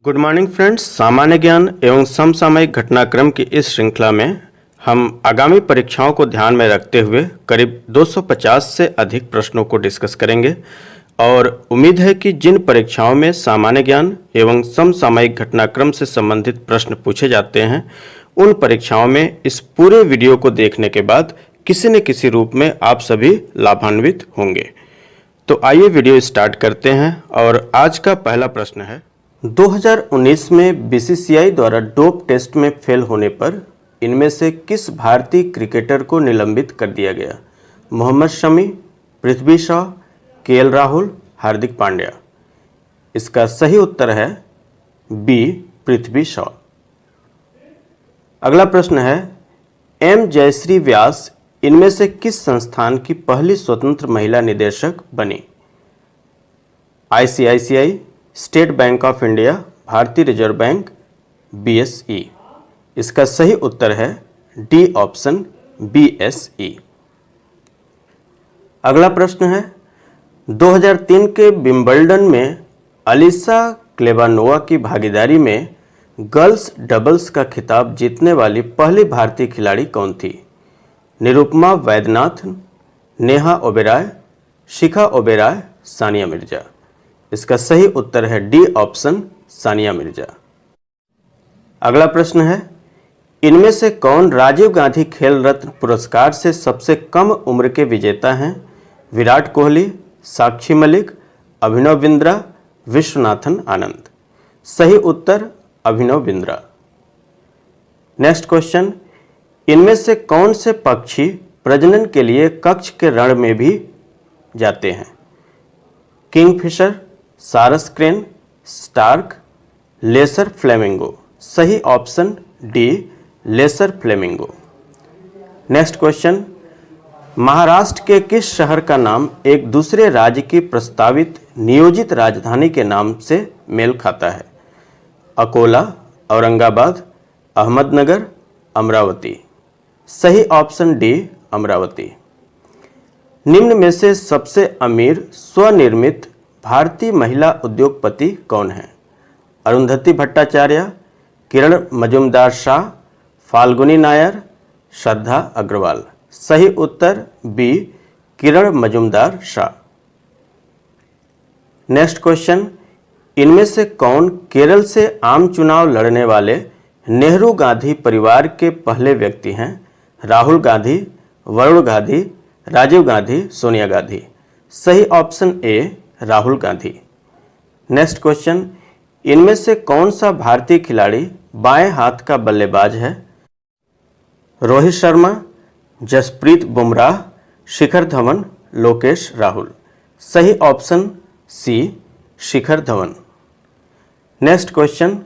Good morning friends. सामान्य ज्ञान एवं समसामयिक घटनाक्रम की इस श्रृंखला में हम आगामी परीक्षाओं को ध्यान में रखते हुए करीब 250 से अधिक प्रश्नों को डिस्कस करेंगे और उम्मीद है कि जिन परीक्षाओं में सामान्य ज्ञान एवं समसामयिक घटनाक्रम से संबंधित प्रश्न पूछे जाते हैं उन परीक्षाओं में इस पूरे वीडियो को देखने के बाद किसी न किसी रूप में आप सभी लाभान्वित होंगे। तो आइए वीडियो स्टार्ट करते हैं और आज का पहला प्रश्न है 2019 में बीसीसीआई द्वारा डोप टेस्ट में फेल होने पर इनमें से किस भारतीय क्रिकेटर को निलंबित कर दिया गया? मोहम्मद शमी, पृथ्वी शॉ, केएल राहुल, हार्दिक पांड्या। इसका सही उत्तर है बी, पृथ्वी शॉ। अगला प्रश्न है एम जयश्री व्यास इनमें से किस संस्थान की पहली स्वतंत्र महिला निदेशक बनी? ICICI, state bank of India, भारतीय रिजर्व बैंक, बीएसई। इसका सही उत्तर है डी ऑप्शन, बीएसई। अगला प्रश्न है 2003 के विंबलडन में अलीसा क्लेबानोवा की भागीदारी में गर्ल्स डबल्स का खिताब जीतने वाली पहली भारतीय खिलाड़ी कौन थी? निरुपमा वैद्यनाथन, नेहा ओबेरॉय, शिखा ओबेरॉय, सानिया मिर्जा। इसका सही उत्तर है डी ऑप्शन, सानिया मिर्जा। अगला प्रश्न है इनमें से कौन राजीव गांधी खेल रत्न पुरस्कार से सबसे कम उम्र के विजेता हैं? विराट कोहली, साक्षी मलिक, अभिनव बिंद्रा, विश्वनाथन आनंद। सही उत्तर अभिनव बिंद्रा। नेक्स्ट क्वेश्चन इनमें से कौन से पक्षी प्रजनन के लिए कक्ष के रण में भी जाते हैं? किंगफिशर, सारस क्रेन, स्टार्क, लेसर फ्लेमिंगो। सही option D, lesser flamingo. Next question Maharashtra के किस शहर का नाम एक दूसरे राज्य की प्रस्तावित नियोजित राजधानी के नाम से मेल खाता है? अकोला, औरंगाबाद, अहमदनगर, अमरावती। सही ऑप्शन डी, अमरावती। निम्न में से सबसे अमीर स्वनिर्मित भारतीय महिला उद्योगपति कौन है? अरुंधति भट्टाचार्य, किरण मजुमदार शाह, फाल्गुनी नायर, श्रद्धा अग्रवाल। सही उत्तर बी, किरण मजुमदार शाह। नेक्स्ट क्वेश्चन इनमें से कौन केरल से आम चुनाव लड़ने वाले नेहरू गांधी परिवार के पहले व्यक्ति हैं? राहुल गांधी, वरुण गांधी, राजीव गांधी, सोनिया गांधी। सही option A, Rahul Gandhi. Next question इनमें से कौन सा भारतीय खिलाड़ी बाएं हाथ का बल्लेबाज है? रोहित शर्मा, जसप्रीत बुमराह, शिखर धवन, लोकेश राहुल। सही ऑप्शन सी, शिखर धवन। नेक्स्ट क्वेश्चन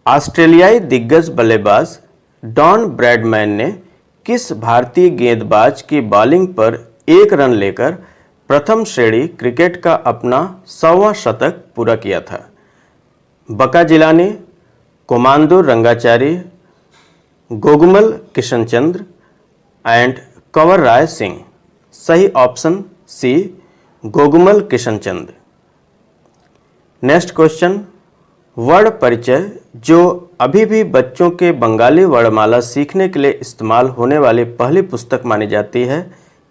ऑस्ट्रेलियाई दिग्गज बल्लेबाज डॉन ब्रैडमैन ने किस भारतीय गेंदबाज की बॉलिंग पर एक रन लेकर प्रथम श्रेणी क्रिकेट का अपना 100वां शतक पूरा किया था? बका जिलानी, कोमांदो रंगाचारी, गोगुमल किशनचंद्र एंड कंवर राय सिंह। सही option C, Gogumal Kishanchandra. Next question वर्ण परिचय जो अभी भी बच्चों के बंगाली वर्णमाला सीखने के लिए इस्तेमाल होने वाली पहली पुस्तक मानी जाती है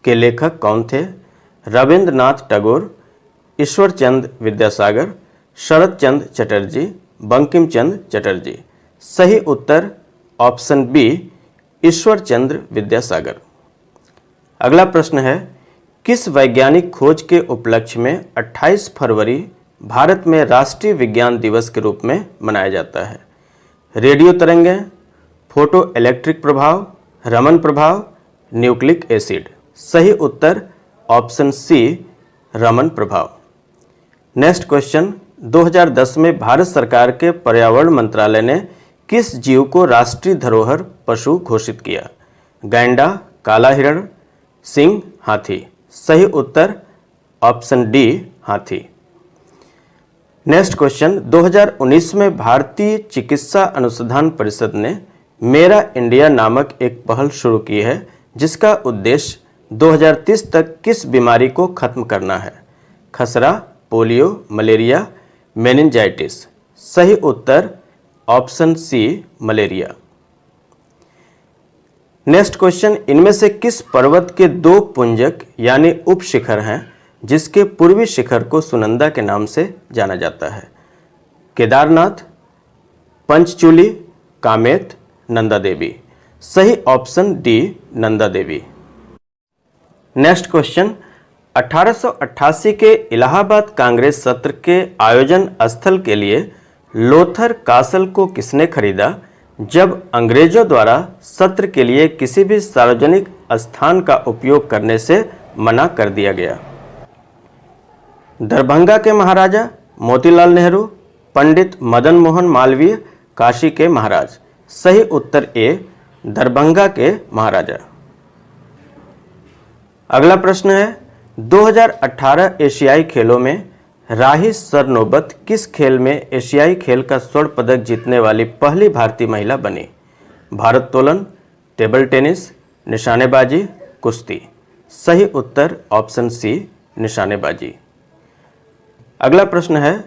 के लेखक कौन थे? रविंद्रनाथ टैगोर, ईश्वर चंद विद्यासागर, शरद चंद्र चटर्जी, बंकिम चंद्र चटर्जी। सही उत्तर ऑप्शन बी, ईश्वर चंद्र विद्यासागर। अगला प्रश्न है किस वैज्ञानिक खोज के उपलक्ष्य में 28 फरवरी भारत में राष्ट्रीय विज्ञान दिवस के रूप में मनाया जाता है? रेडियो तरंगें, फोटो इलेक्ट्रिक प्रभाव, रमन प्रभाव, न्यूक्लिक एसिड। सही उत्तर ऑप्शन सी, रमन प्रभाव। नेक्स्ट क्वेश्चन 2010 में भारत सरकार के पर्यावरण मंत्रालय ने किस जीव को राष्ट्रीय धरोहर पशु घोषित किया? गैंडा, काला हिरण, सिंह, हाथी। सही उत्तर ऑप्शन डी, हाथी। नेक्स्ट क्वेश्चन 2019 में भारतीय चिकित्सा अनुसंधान परिषद ने मेरा इंडिया नामक एक पहल शुरू की है जिसका उद्देश्य 2030 तक किस बीमारी को खत्म करना है? खसरा, पोलियो, मलेरिया, मेनिंजाइटिस। सही उत्तर option C malaria. Next question, इनमें से किस पर्वत के दो पुंजक यानी उपशिखर हैं जिसके पूर्वी शिखर को सुनंदा के नाम से जाना जाता है? केदारनाथ, पंचचूली, कामेत, नंदा देवी। सही option D Nanda Devi. Next question, 1888 के इलाहाबाद कांग्रेस सत्र के आयोजन स्थल के लिए लोथर कासल को किसने खरीदा जब अंग्रेजों द्वारा सत्र के लिए किसी भी सार्वजनिक स्थान का उपयोग करने से मना कर दिया गया? दरभंगा के महाराजा मोतीलाल नेहरू, पंडित मदन मोहन मालवीय, काशी के महाराज। सही उत्तर ए दरभंगा के महाराजा। अगला प्रश्न है, 2018 एशियाई खेलों में राही सरनोबत किस खेल में एशियाई खेल का स्वर्ण पदक जीतने वाली पहली भारतीय महिला बनी? भारोत्तोलन, टेबल टेनिस, निशानेबाजी, कुश्ती। सही उत्तर ऑप्शन सी निशानेबाजी। अगला प्रश्न है,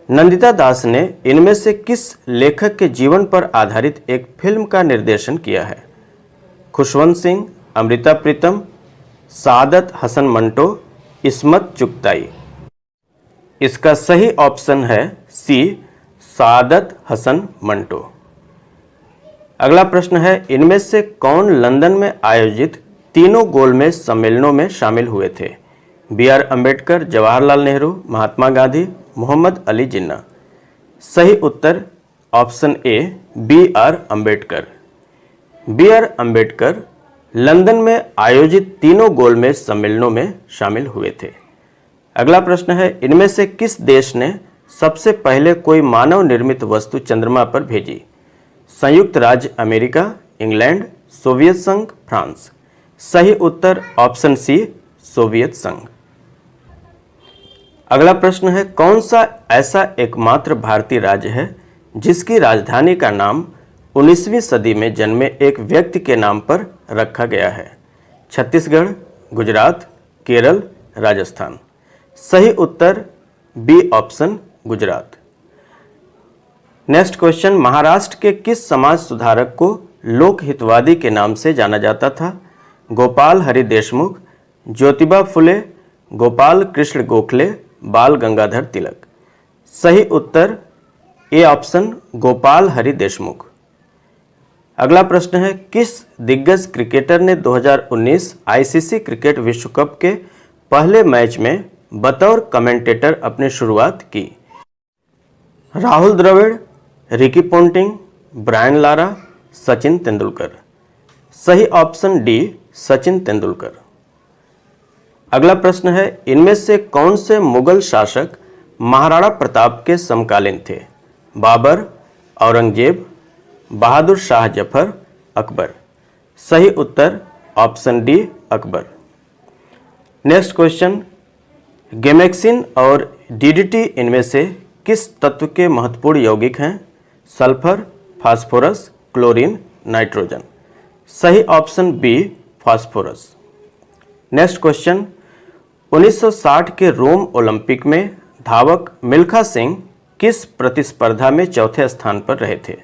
नंदिता दास ने इनमें से किस लेखक के जीवन पर आधारित एक फिल्म का निर्देशन किया है? खुशवंत सिंह, अमृता प्रीतम, सादत हसन मंटो, इस्मत चुगताई। इसका सही ऑप्शन है सी सादत हसन मंटो। अगला प्रश्न है, इनमें से कौन लंदन में आयोजित तीनों गोलमेज सम्मेलनों में शामिल हुए थे? B R Ambedkar, Jawaharlal Nehru, Mahatma Gandhi, Mohammad Ali Jinnah. सही उत्तर option A B R Ambedkar. B R Ambedkar London में आयोजित तीनों गोलमेज सम्मेलनों में शामिल हुए थे। अगला प्रश्न है, इनमें से किस देश ने सबसे पहले कोई मानव निर्मित वस्तु चंद्रमा पर भेजी? संयुक्त राज्य अमेरिका, इंग्लैंड, सोवियत संघ, फ्रांस। सही उत्तर ऑप्शन सी सोवियत संघ। अगला प्रश्न है, कौन सा ऐसा एकमात्र भारतीय राज्य है जिसकी राजधानी का नाम 19वीं सदी में जन्मे एक व्यक्ति के नाम पर रखा गया है? छत्तीसगढ़, गुजरात, केरल, राजस्थान। सही उत्तर B option Gujarat. Next question, Maharashtra के किस समाज सुधारक को लोकहितवादी के नाम से जाना जाता था? गोपाल हरि देशमुख, ज्योतिबा फुले, गोपाल कृष्ण गोखले, बाल गंगाधर तिलक। सही उत्तर ए ऑप्शन गोपाल हरि देशमुख। अगला प्रश्न है, किस दिग्गज क्रिकेटर ने 2019 आईसीसी क्रिकेट विश्व कप के पहले मैच में बतौर कमेंटेटर अपनी शुरुआत की? Rahul Dravid, Ricky Ponting, Brian Lara, Sachin Tendulkar. सही ऑप्शन डी सचिन तेंदुलकर। अगला प्रश्न है, इनमें से कौन से मुगल शासक महाराणा प्रताप के समकालीन थे? बाबर, औरंगजेब, बहादुर शाह जफर, अकबर। सही उत्तर option D Akbar. Next question, gammexane और डीडीटी इनमें से किस तत्व के महत्वपूर्ण यौगिक हैं? Sulphur, phosphorus, chlorine, nitrogen. सही option B phosphorus. Next question, 1960 के रोम ओलंपिक में धावक मिल्खा सिंह किस प्रतिस्पर्धा में चौथे स्थान पर रहे थे?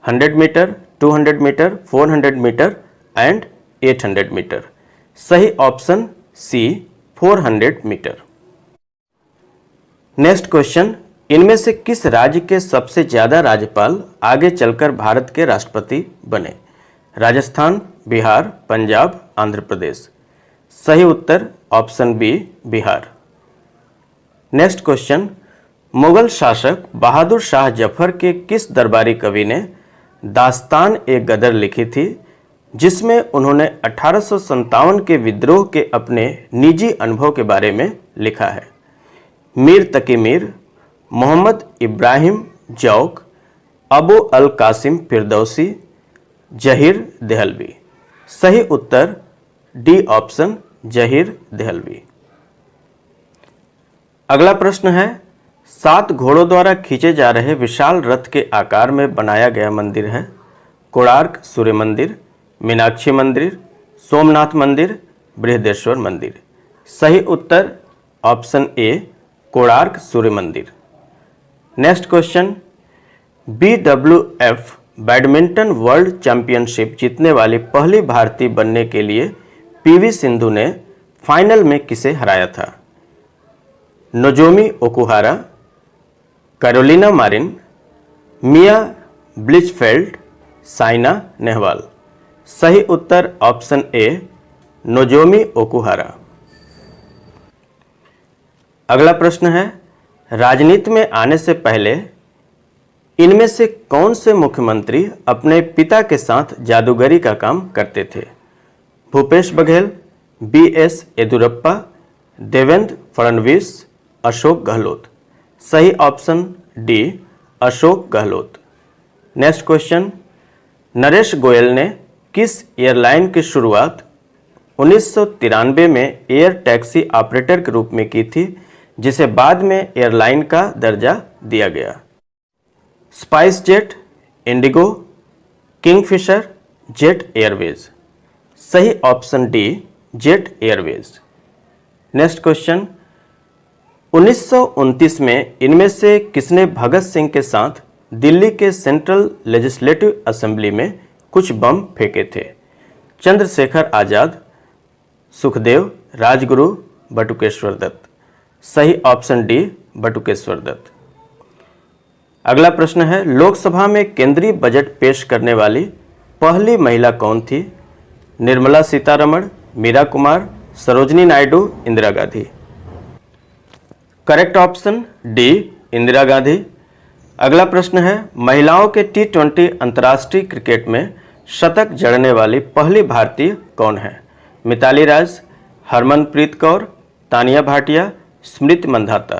100 metre, 200 metre, 400 metre and 800 metre. सही option C 400 metre. Next question, इनमें से किस राज्य के सबसे ज्यादा राज्यपाल आगे चलकर भारत के राष्ट्रपति बने? राजस्थान, बिहार, पंजाब, आंध्र प्रदेश। सही उत्तर option B Bihar. Next question, Mughal शासक बहादुर शाह जफर के किस दरबारी कवि ने दास्तान ए गदर लिखी थी जिसमें उन्होंने 1857 के विद्रोह के अपने निजी अनुभव के बारे में लिखा है? मीर तकी मीर, मोहम्मद इब्राहिम जौक, अबू अल कासिम फिरदौसी, जहीर देहलवी। सही उत्तर डी ऑप्शन जहीर देहलवी। अगला प्रश्न है, 7 घोड़ों द्वारा खींचे जा रहे विशाल रथ के आकार में बनाया गया मंदिर है? कोणार्क सूर्य मंदिर, मीनाक्षी मंदिर, सोमनाथ मंदिर, बृहदेश्वर मंदिर। सही उत्तर ऑप्शन ए कोणार्क सूर्य मंदिर। Next question, BWF badminton world championship जीतने वाली पहली भारतीय बनने के लिए PV सिंधु ने फाइनल में किसे हराया था? नोजोमी ओकुहारा, कैरोलिना मारिन, मिया ब्लिचफेल्ड, साइना नेहवाल। सही उत्तर ऑप्शन ए नोजोमी ओकुहारा। अगला प्रश्न है, राजनीति में आने से पहले इनमें से कौन से मुख्यमंत्री अपने पिता के साथ जादूगरी का काम करते थे? भूपेश बघेल, BS येदियुरप्पा, देवेंद्र फडणवीस, अशोक गहलोत। सही option D Ashok Gehlot. Next question, Naresh Goyal ने किस एयरलाइन की शुरुआत 1993 में एयर टैक्सी ऑपरेटर के रूप में की थी, जिसे बाद में एयरलाइन का दर्जा दिया गया? SpiceJet, IndiGo, Kingfisher, Jet Airways. सही option D Jet Airways. Next question, 1929 में इनमें से किसने भगत सिंह के साथ दिल्ली के सेंट्रल लेजिस्लेटिव असेंबली में कुछ बम फेंके थे? चंद्रशेखर आजाद, सुखदेव, राजगुरु, बटुकेश्वर दत्त। सही ऑप्शन डी बटुकेश्वर दत्त। अगला प्रश्न है, लोकसभा में केंद्रीय बजट पेश करने वाली पहली महिला कौन थी? Nirmala Sitharaman, Meira Kumar, Sarojini Naidu, Indira Gandhi. Correct option D Indira Gandhi. अगला प्रश्न है, महिलाओं के T20 अंतर्राष्ट्रीय क्रिकेट में शतक जड़ने वाली पहली भारतीय कौन है? मिताली राज, हरमनप्रीत कौर, तानिया भाटिया, स्मृति मंधाता।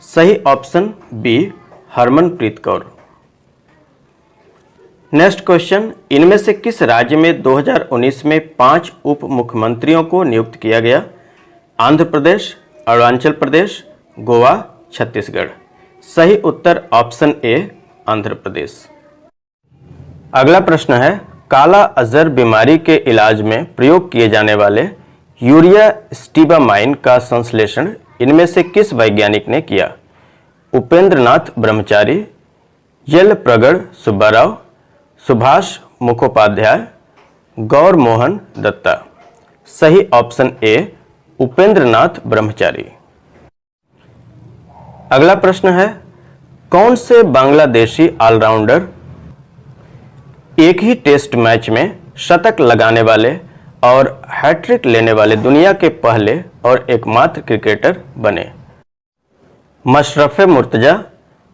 सही option B Harmanpreet Kaur. Next question, इनमें से किस राज्य में 2019 में 5 उप मुख्यमंत्रियों को नियुक्त किया गया? आंध्र प्रदेश, अरुणाचल प्रदेश, गोवा, छत्तीसगढ़। सही उत्तर ऑप्शन ए आंध्र प्रदेश। अगला प्रश्न है, काला अजहर बीमारी के इलाज में प्रयोग किए जाने वाले यूरिया स्टीबामाइन का संश्लेषण इनमें से किस वैज्ञानिक ने किया? उपेंद्र नाथ ब्रह्मचारी, येलप्रगड़ सुब्बाराव, सुभाष मुखोपाध्याय, गौर मोहन दत्ता। सही ऑप्शन ए उपेंद्र नाथ ब्रह्मचारी। अगला प्रश्न है, कौन से बांग्लादेशी ऑलराउंडर एक ही टेस्ट मैच में शतक लगाने वाले और हैट्रिक लेने वाले दुनिया के पहले और एकमात्र क्रिकेटर बने? मशरफ मुर्तजा,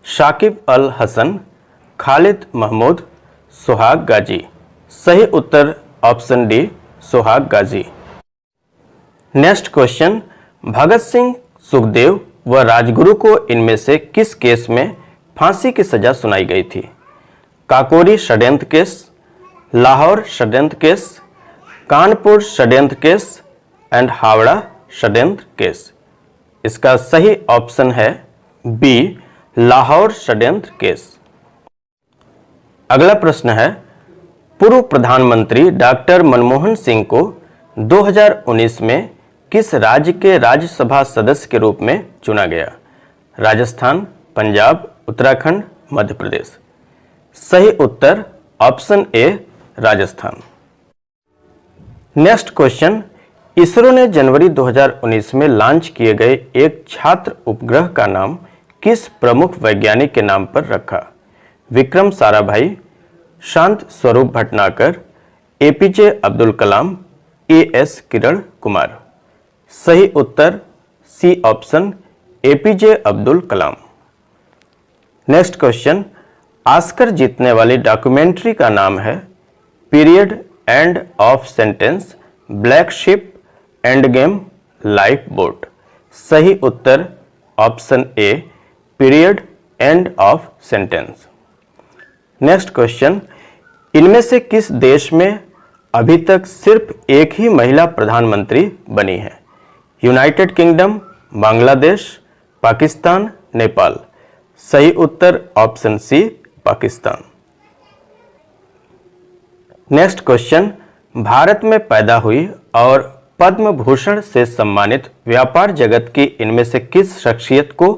शाकिब अल हसन, खालिद महमूद, सुहाग गाजी। सही उत्तर ऑप्शन डी सुहाग गाजी। नेक्स्ट क्वेश्चन, भगत सिंह, सुखदेव व राजगुरु को इनमें से किस केस में फांसी की सजा सुनाई गई थी? काकोरी षड्यंत्र केस, लाहौर षड्यंत्र केस, कानपुर षड्यंत्र केस एंड हावड़ा षड्यंत्र केस। इसका सही ऑप्शन है बी लाहौर षड्यंत्र केस। अगला प्रश्न है, पूर्व प्रधानमंत्री डॉक्टर मनमोहन सिंह को 2019 में किस राज्य के राज्यसभा सदस्य के रूप में चुना गया? राजस्थान, पंजाब, उत्तराखंड, मध्य प्रदेश। सही उत्तर option A Rajasthan. Next question, ISRO ने जनवरी 2019 में लॉन्च किए गए एक छात्र उपग्रह का नाम किस प्रमुख वैज्ञानिक के नाम पर रखा? विक्रम साराभाई, शांत स्वरूप भटनागर, APJ अब्दुल कलाम, AS किरण कुमार। सही उत्तर C option APJ Abdul Kalam. Next question, Oscar जीतने वाली डॉक्यूमेंट्री का नाम है period end of sentence, black sheep, end game, lifeboat. सही उत्तर option A period end of sentence. Next question, इनमें से किस देश में अभी तक सिर्फ एक ही महिला प्रधानमंत्री बनी है? United Kingdom, Bangladesh, Pakistan, Nepal. सही उत्तर option C Pakistan. Next question, Bharat में पैदा हुई और पद्म भूषण से सम्मानित व्यापार जगत की इनमें से किस शख्सियत को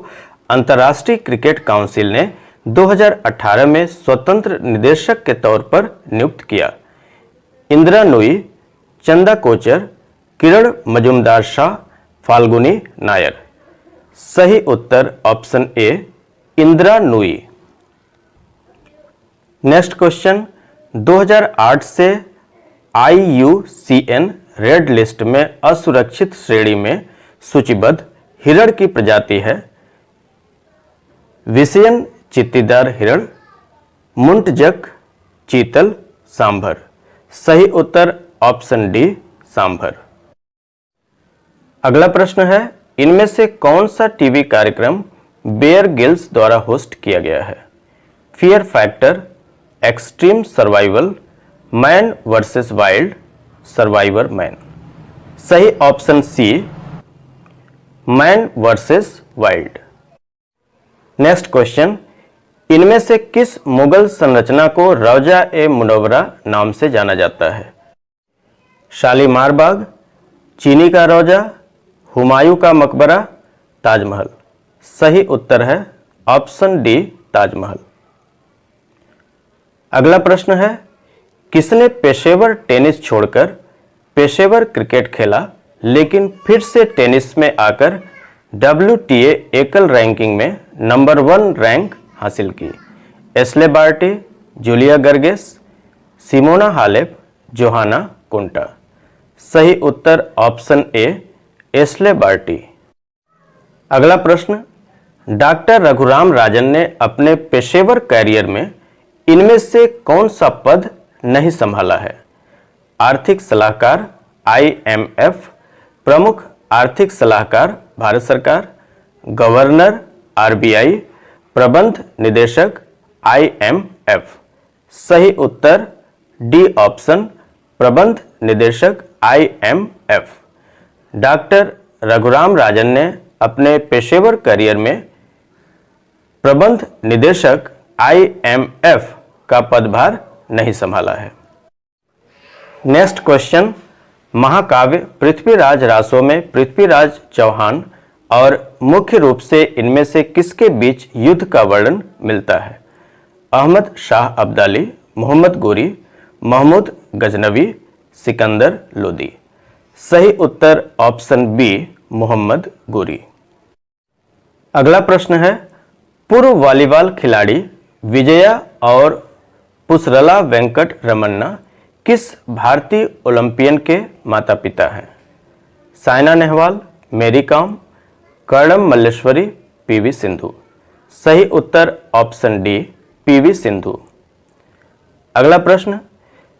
अंतर्राष्ट्रीय क्रिकेट काउंसिल ने 2018 में स्वतंत्र निदेशक के तौर पर नियुक्त किया? इंदिरा नूई, चंदा कोचर, किरण मजुमदार शाह, फाल्गुनी नायर। सही उत्तर option A Indira Nooyi. Next question, 2008 से IUCN रेड लिस्ट में असुरक्षित श्रेणी में सूचीबद्ध हिरण की प्रजाति है? विषयन चित्तीदार हिरण, मुंटजक, चीतल, सांभर। सही उत्तर ऑप्शन डी सांभर। अगला प्रश्न है, इनमें से कौन सा टीवी कार्यक्रम बेयर गिल्स द्वारा होस्ट किया गया है? Fear factor, extreme survival, man versus wild, survivor man. सही option C man versus wild. Next question, इनमें से किस मुगल संरचना को रौजा ए मुनव्वरा नाम से जाना जाता है? शालीमार बाग, चीनी का रौजा, हुमायूं का मकबरा, ताजमहल। सही उत्तर है ऑप्शन डी ताजमहल। अगला प्रश्न है, किसने पेशेवर टेनिस छोड़कर पेशेवर क्रिकेट खेला लेकिन फिर से टेनिस में आकर WTA एकल रैंकिंग में नंबर 1 रैंक हासिल की? Ashleigh Barty, Julia Goerges, Simona Halep, Johanna Konta. सही उत्तर ऑप्शन ए एस्ले बार्टी। अगला प्रश्न, डॉक्टर रघुराम राजन ने अपने पेशेवर कैरियर में इनमें से कौन सा पद नहीं संभाला है? आर्थिक सलाहकार IMF, प्रमुख आर्थिक सलाहकार भारत सरकार, गवर्नर RBI, प्रबंध निदेशक IMF। सही उत्तर डी ऑप्शन प्रबंध निदेशक IMF। डॉक्टर रघुराम राजन ने अपने पेशेवर करियर में प्रबंध निदेशक IMF का पदभार नहीं संभाला है। नेक्स्ट क्वेश्चन, महाकाव्य पृथ्वीराज रासो में पृथ्वीराज चौहान और मुख्य रूप से इनमें से किसके बीच युद्ध का वर्णन मिलता है? अहमद शाह अब्दाली, मोहम्मद गोरी, महमूद गजनवी, सिकंदर लोदी। सही उत्तर ऑप्शन बी मोहम्मद गोरी। अगला प्रश्न है, पूर्व वॉलीबॉल खिलाड़ी विजया और पुसरला वेंकट रमन्ना किस भारतीय ओलंपियन के माता पिता हैं? साइना नेहवाल, मेरी कॉम, कर्णम मल्लेश्वरी, PV सिंधु। सही उत्तर ऑप्शन डी PV सिंधु। अगला प्रश्न,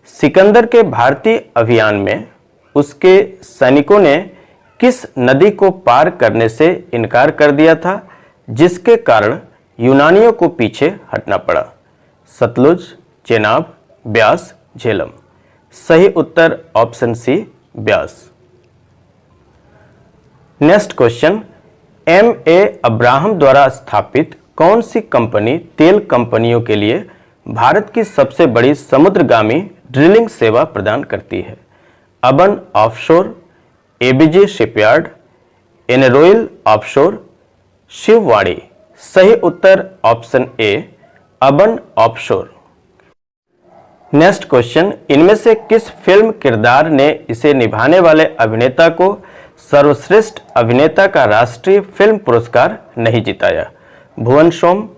सिकंदर के भारतीय अभियान में उसके सैनिकों ने किस नदी को पार करने से इनकार कर दिया था जिसके कारण यूनानियों को पीछे हटना पड़ा? सतलुज, चेनाब, ब्यास, झेलम। सही उत्तर option C Beas. Next question, MA Abraham द्वारा स्थापित कौन सी कंपनी तेल कंपनियों के लिए भारत की सबसे बड़ी समुद्रगामी ड्रिलिंग सेवा प्रदान करती है? अबन ऑफशोर, ABJ शिपयार्ड, एनरोइल ऑफशोर, शिववाड़ी। सही उत्तर option A Aban offshore. Next question, इनमें से किस फिल्म किरदार ने इसे निभाने वाले अभिनेता को सर्वश्रेष्ठ अभिनेता का राष्ट्रीय फिल्म पुरस्कार नहीं जिताया? भुवन सोम,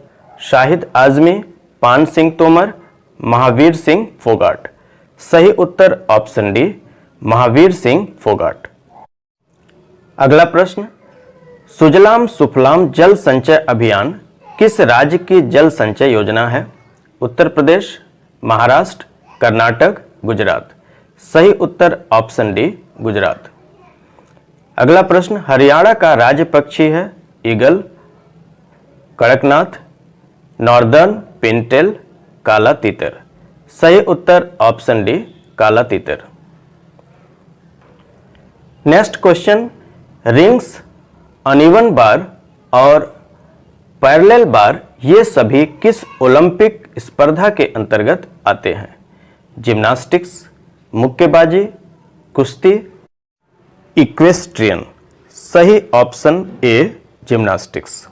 शाहिद आजमी, पान सिंह तोमर, महावीर सिंह फोगाट। सही उत्तर ऑप्शन डी महावीर सिंह फोगाट। अगला प्रश्न, सुजलाम सुफलाम जल संचय अभियान किस राज्य की जल संचय योजना है? उत्तर प्रदेश, महाराष्ट्र, कर्नाटक, गुजरात। सही उत्तर ऑप्शन डी गुजरात। अगला प्रश्न, हरियाणा का राज्य पक्षी है? ईगल, कड़कनाथ, नॉर्दर्न पिनटेल, काला तीतर। सही उत्तर ऑप्शन डी काला तीतर। नेक्स्ट क्वेश्चन, रिंग्स, अनइवन बार और पैरेलल बार ये सभी किस ओलंपिक स्पर्धा के अंतर्गत आते हैं? जिम्नास्टिक्स, मुक्केबाजी, कुश्ती, इक्वेस्ट्रियन। सही ऑप्शन ए जिम्नास्टिक्स।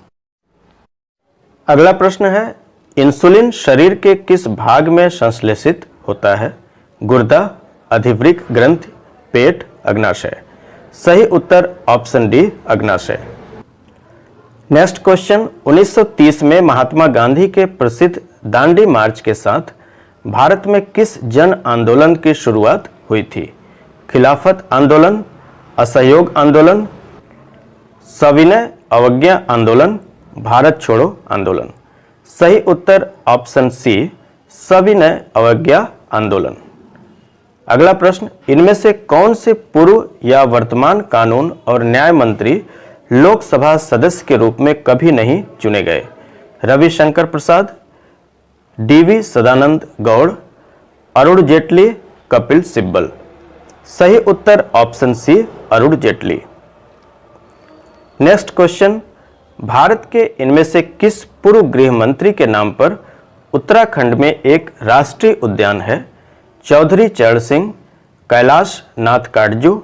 अगला प्रश्न है, इंसुलिन शरीर के किस भाग में संश्लेषित होता है? गुर्दा, अधिवृक्क ग्रंथि, पेट, अग्नाशय। सही उत्तर ऑप्शन डी, अग्नाशय। नेक्स्ट क्वेश्चन, 1930 में महात्मा गांधी के प्रसिद्ध दांडी मार्च के साथ भारत में किस जन आंदोलन की शुरुआत हुई थी? खिलाफत आंदोलन, असहयोग आंदोलन, सविनय अवज्ञा आंदोलन, भारत छोड़ो आंदोलन। सही उत्तर ऑप्शन सी, सविनय अवज्ञा आंदोलन। अगला प्रश्न, इनमें से कौन से पूर्व या वर्तमान कानून और न्याय मंत्री लोकसभा सदस्य के रूप में कभी नहीं चुने गए? रविशंकर प्रसाद, डीवी सदानंद गौड़, अरुण जेटली, कपिल सिब्बल। सही उत्तर option C, Arun Jaitley. Next question, Bharat के इनमें से किस पूर्व गृह मंत्री के नाम पर उत्तराखंड में एक राष्ट्रीय उद्यान है? चौधरी चरण सिंह, कैलाश नाथ काटजू,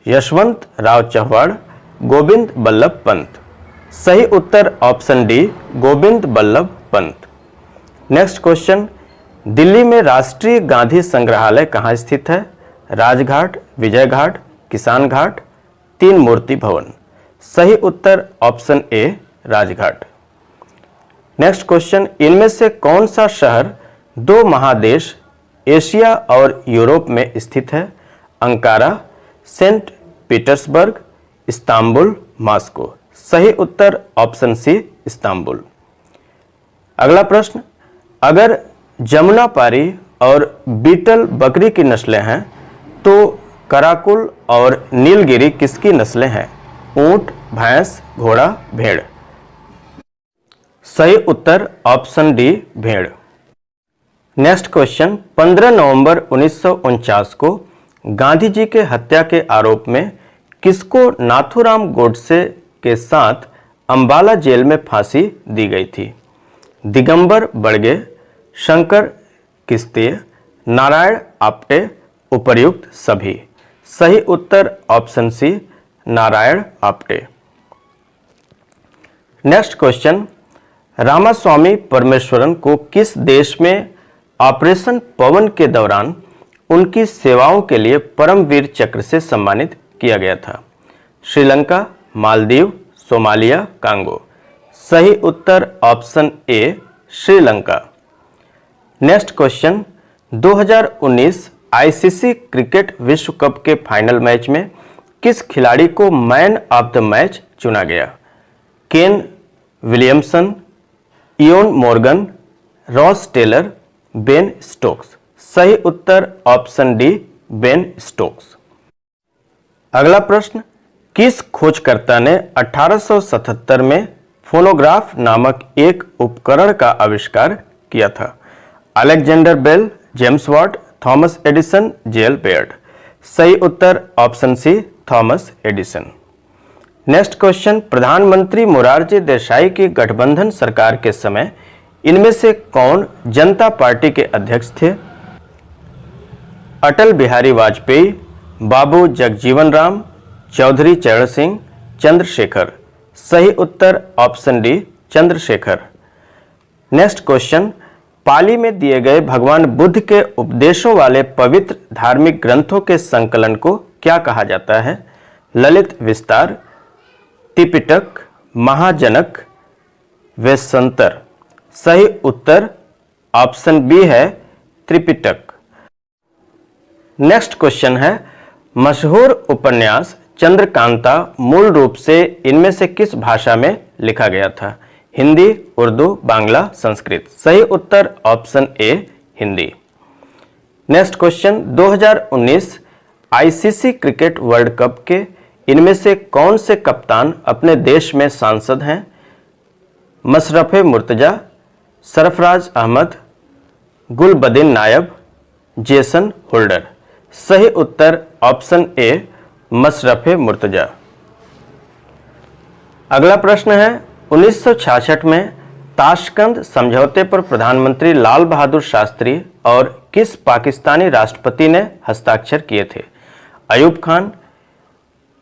यशवंत राव चव्हाण, गोविंद बल्लभ पंत। सही उत्तर option D, Govind Ballabh Pant. Next question, Delhi में राष्ट्रीय गांधी संग्रहालय कहाँ स्थित है? राजघाट, विजय घाट, किसान घाट, तीन मूर्ति भवन। सही उत्तर option A, Rajghat. Next question, इनमें से कौन सा शहर दो महादेश एशिया और यूरोप में स्थित है? Ankara, Saint Petersburg, Istanbul, Moscow. सही उत्तर ऑप्शन सी, इस्तांबुल। अगला प्रश्न, अगर जमुनापारी और बीटल बकरी की नस्लें हैं तो कराकुल और नीलगिरी किसकी नस्लें हैं? ऊंट, भैंस, घोड़ा, भेड़। सही उत्तर ऑप्शन डी, भेड़। नेक्स्ट क्वेश्चन, 15 नवंबर 1949 को गांधी जी के हत्या के आरोप में किसको नाथूराम गोडसे के साथ अंबाला जेल में फांसी दी गई थी? दिगंबर बड़गे, शंकर किस्तीय, नारायण आप्टे, उपर्युक्त सभी। सही उत्तर option C, Narayan Apte. Next question, Ramaswamy Parameswaran को किस देश में ऑपरेशन पवन के दौरान उनकी सेवाओं के लिए परमवीर चक्र से सम्मानित किया गया था? Sri Lanka, Maldives, Somalia, Congo. सही उत्तर option A, Sri Lanka. Next question, 2019 ICC cricket विश्व कप के फाइनल मैच में किस खिलाड़ी को मैन ऑफ द मैच चुना गया? Kane Williamson, Eoin Morgan, Ross Taylor, Ben Stokes. सही उत्तर ऑप्शन डी, बेन स्टोक्स। अगला प्रश्न, किस खोजकर्ता ने 1877 में फोनोग्राफ नामक एक उपकरण का आविष्कार किया था? Alexander Bell, James Watt, Thomas Edison, JL Baird. सही उत्तर option C, Thomas Edison. Next question, प्रधानमंत्री मोरारजी देसाई की गठबंधन सरकार के समय इनमें से कौन जनता पार्टी के अध्यक्ष थे? अटल बिहारी वाजपेयी, बाबू जगजीवन राम, चौधरी चरण सिंह, चंद्रशेखर। सही उत्तर option D, Chandrashekhar. Next question, Pali में दिए गए भगवान बुद्ध के उपदेशों वाले पवित्र धार्मिक ग्रंथों के संकलन को क्या कहा जाता है? ललित विस्तार, त्रिपिटक, महाजनक, वेशंतर। सही उत्तर ऑप्शन बी है, त्रिपिटक। नेक्स्ट क्वेश्चन है, मशहूर उपन्यास चंद्रकांता मूल रूप से इनमें से किस भाषा में लिखा गया था? हिंदी, उर्दू, बांग्ला, संस्कृत। सही उत्तर option A, Hindi. Next question, 2019 ICC cricket world cup के इनमें से कौन से कप्तान अपने देश में सांसद हैं? मशरफे मुर्तजा, सरफराज अहमद, गुलबदीन नायब, जेसन होल्डर। सही उत्तर ऑप्शन ए, मशरफे मुर्तजा। अगला प्रश्न है, 1966 में ताशकंद समझौते पर प्रधानमंत्री लाल बहादुर शास्त्री और किस पाकिस्तानी राष्ट्रपति ने हस्ताक्षर किए थे? अयूब खान,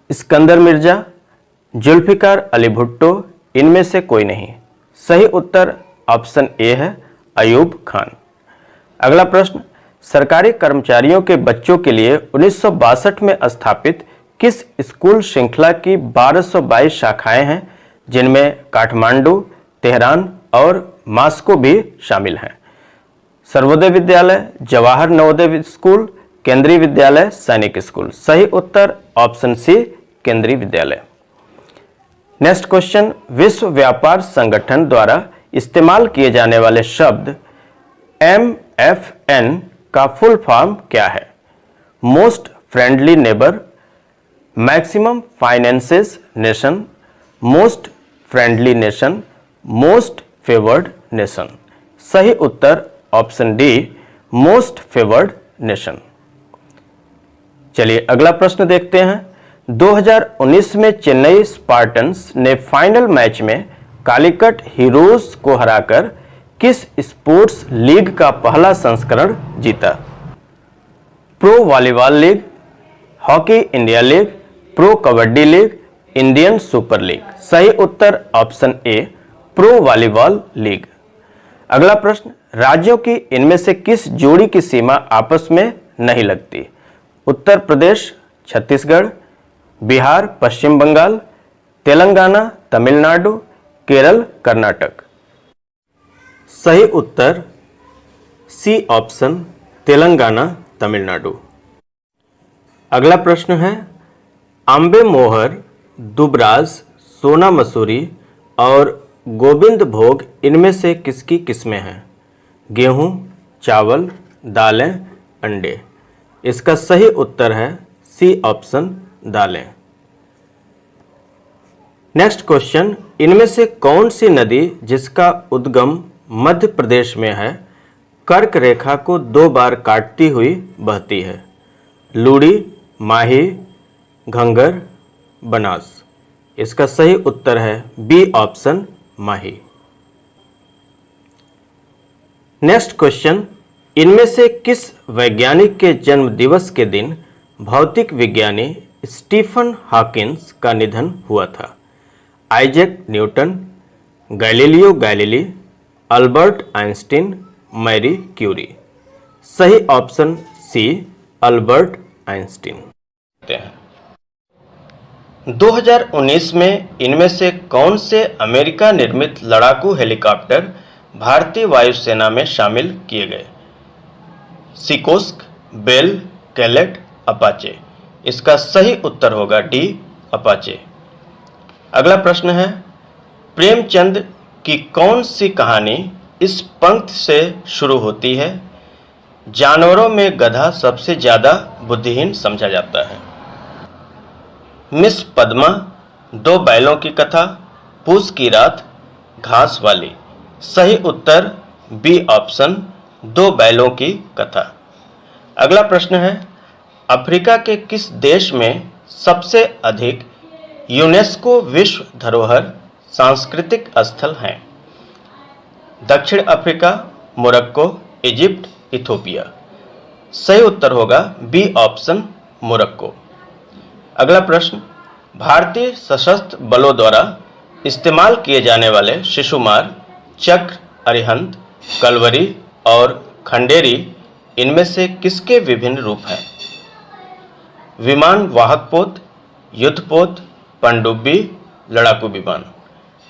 सिकंदर मिर्जा, जुल्फिकार अली भुट्टो, इनमें से कोई नहीं। सही उत्तर ऑप्शन ए है अयूब खान। अगला प्रश्न, सरकारी कर्मचारियों के बच्चों के लिए 1962 में स्थापित किस स्कूल श्रृंखला की 1222 शाखाएं हैं, जिनमें काठमांडू, तेहरान और मास्को भी शामिल हैं? सर्वोदय विद्यालय, जवाहर नवोदय स्कूल, केंद्रीय विद्यालय, सैनिक स्कूल। सही उत्तर ऑप्शन सी केंद्रीय विद्यालय। नेक्स्ट क्वेश्चन, विश्व व्यापार संगठन द्वारा इस्तेमाल किए जाने वाले शब्द MFN का फुल फॉर्म क्या है? Most friendly neighbour, maximum finances nation, most friendly nation, most favoured nation. सही उत्तर option D most favoured nation. चलिए अगला प्रश्न देखते हैं। 2019 में चेन्नई स्पार्टन्स ने फाइनल मैच में कालीकट हीरोज को हराकर किस स्पोर्ट्स लीग का पहला संस्करण जीता? Pro Volleyball League, Hockey India League, Pro Kabaddi League, Indian Super League. सही उत्तर option A Pro Volleyball League. अगला प्रश्न, राज्यों की इनमें से किस जोड़ी की सीमा आपस में नहीं लगती? उत्तर प्रदेश, छत्तीसगढ़, बिहार, पश्चिम बंगाल, तेलंगाना, तमिलनाडु, केरल, कर्नाटक। सही उत्तर सी ऑप्शन तेलंगाना, तमिलनाडु। अगला प्रश्न है, आंबे मोहर, दुबराज, सोना मसूरी और गोविंद भोग इनमें से किसकी किस्में हैं? गेहूं, चावल, दालें, अंडे। इसका सही उत्तर है सी ऑप्शन दालें। नेक्स्ट क्वेश्चन, इनमें से कौन सी नदी जिसका उद्गम मध्य प्रदेश में है कर्क रेखा को 2 बार काटती हुई बहती है? लूड़ी, माही, घंगर, बनास। इसका सही उत्तर है बी ऑप्शन माही। नेक्स्ट क्वेश्चन, इनमें से किस वैज्ञानिक के जन्म दिवस के दिन भौतिक विज्ञानी स्टीफन हॉकिंस का निधन हुआ था? Isaac Newton, Galileo Galilei, Albert Einstein, Marie Curie. सही ऑप्शन सी अल्बर्ट आइंस्टीन। 2019 में इनमें से कौन से अमेरिका निर्मित लड़ाकू हेलीकॉप्टर भारतीय वायुसेना में शामिल किए गए? सिकोस्क, बेल, कैलेट, अपाचे। इसका सही उत्तर होगा डी अपाचे। अगला प्रश्न है, प्रेमचंद की कौन सी कहानी इस पंक्ति से शुरू होती है? जानवरों में गधा सबसे ज्यादा बुद्धिहीन समझा जाता है। मिस पद्मा, 2 बैलों की कथा, पूस की रात, घास वाली। सही उत्तर बी ऑप्शन 2 बैलों की कथा। अगला प्रश्न है, अफ्रीका के किस देश में सबसे अधिक यूनेस्को विश्व धरोहर सांस्कृतिक स्थल हैं? दक्षिण अफ्रीका, मोरक्को, इजिप्ट, इथोपिया। सही उत्तर होगा बी ऑप्शन मोरक्को। अगला प्रश्न, भारतीय सशस्त्र बलों द्वारा इस्तेमाल किए जाने वाले शिशुमार, चक्र, अरिहंत, कलवरी और खंडेरी इनमें से किसके विभिन्न रूप हैं? विमान वाहक पोत, युद्ध पोत, पनडुब्बी, लड़ाकू विमान।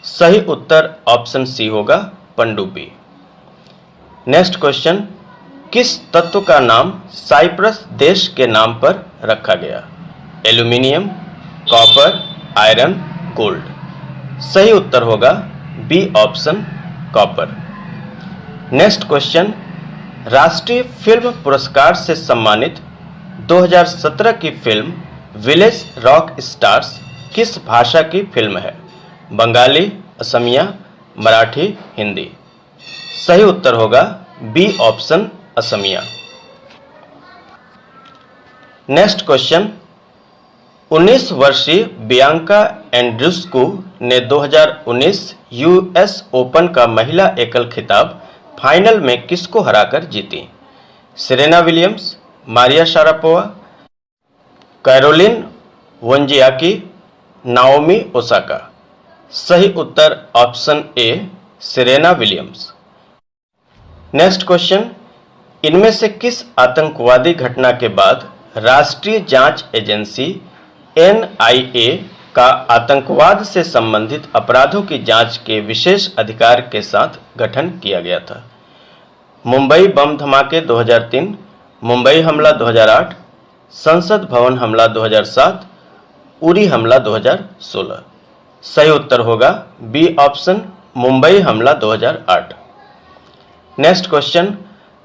सही उत्तर ऑप्शन सी होगा पनडुब्बी। नेक्स्ट क्वेश्चन, किस तत्व का नाम साइप्रस देश के नाम पर रखा गया? Aluminium, copper, iron, gold. सही उत्तर होगा B option copper. Next question, राष्ट्रीय फिल्म पुरस्कार से सम्मानित 2017 की फिल्म विलेज रॉक स्टार्स किस भाषा की फिल्म है? बंगाली, असमिया, मराठी, हिंदी। सही उत्तर होगा B option Asamiya. Next question, 19 वर्षीय बियांका एंड्रूस्कू ने 2019 यूएस ओपन का महिला एकल खिताब फाइनल में किसको हराकर जीती? Serena Williams, Maria Sharapova, Caroline वोंजियाकी, नाओमी ओसाका। सही उत्तर option A Serena Williams. Next question, इनमें से किस आतंकवादी घटना के बाद राष्ट्रीय जांच एजेंसी NIA का आतंकवाद से संबंधित अपराधों की जांच के विशेष अधिकार के साथ गठन किया गया था? मुंबई बम धमाके 2003, मुंबई हमला 2008, संसद भवन हमला 2007, उरी हमला 2016। सही उत्तर होगा बी ऑप्शन, मुंबई हमला 2008। नेक्स्ट क्वेश्चन,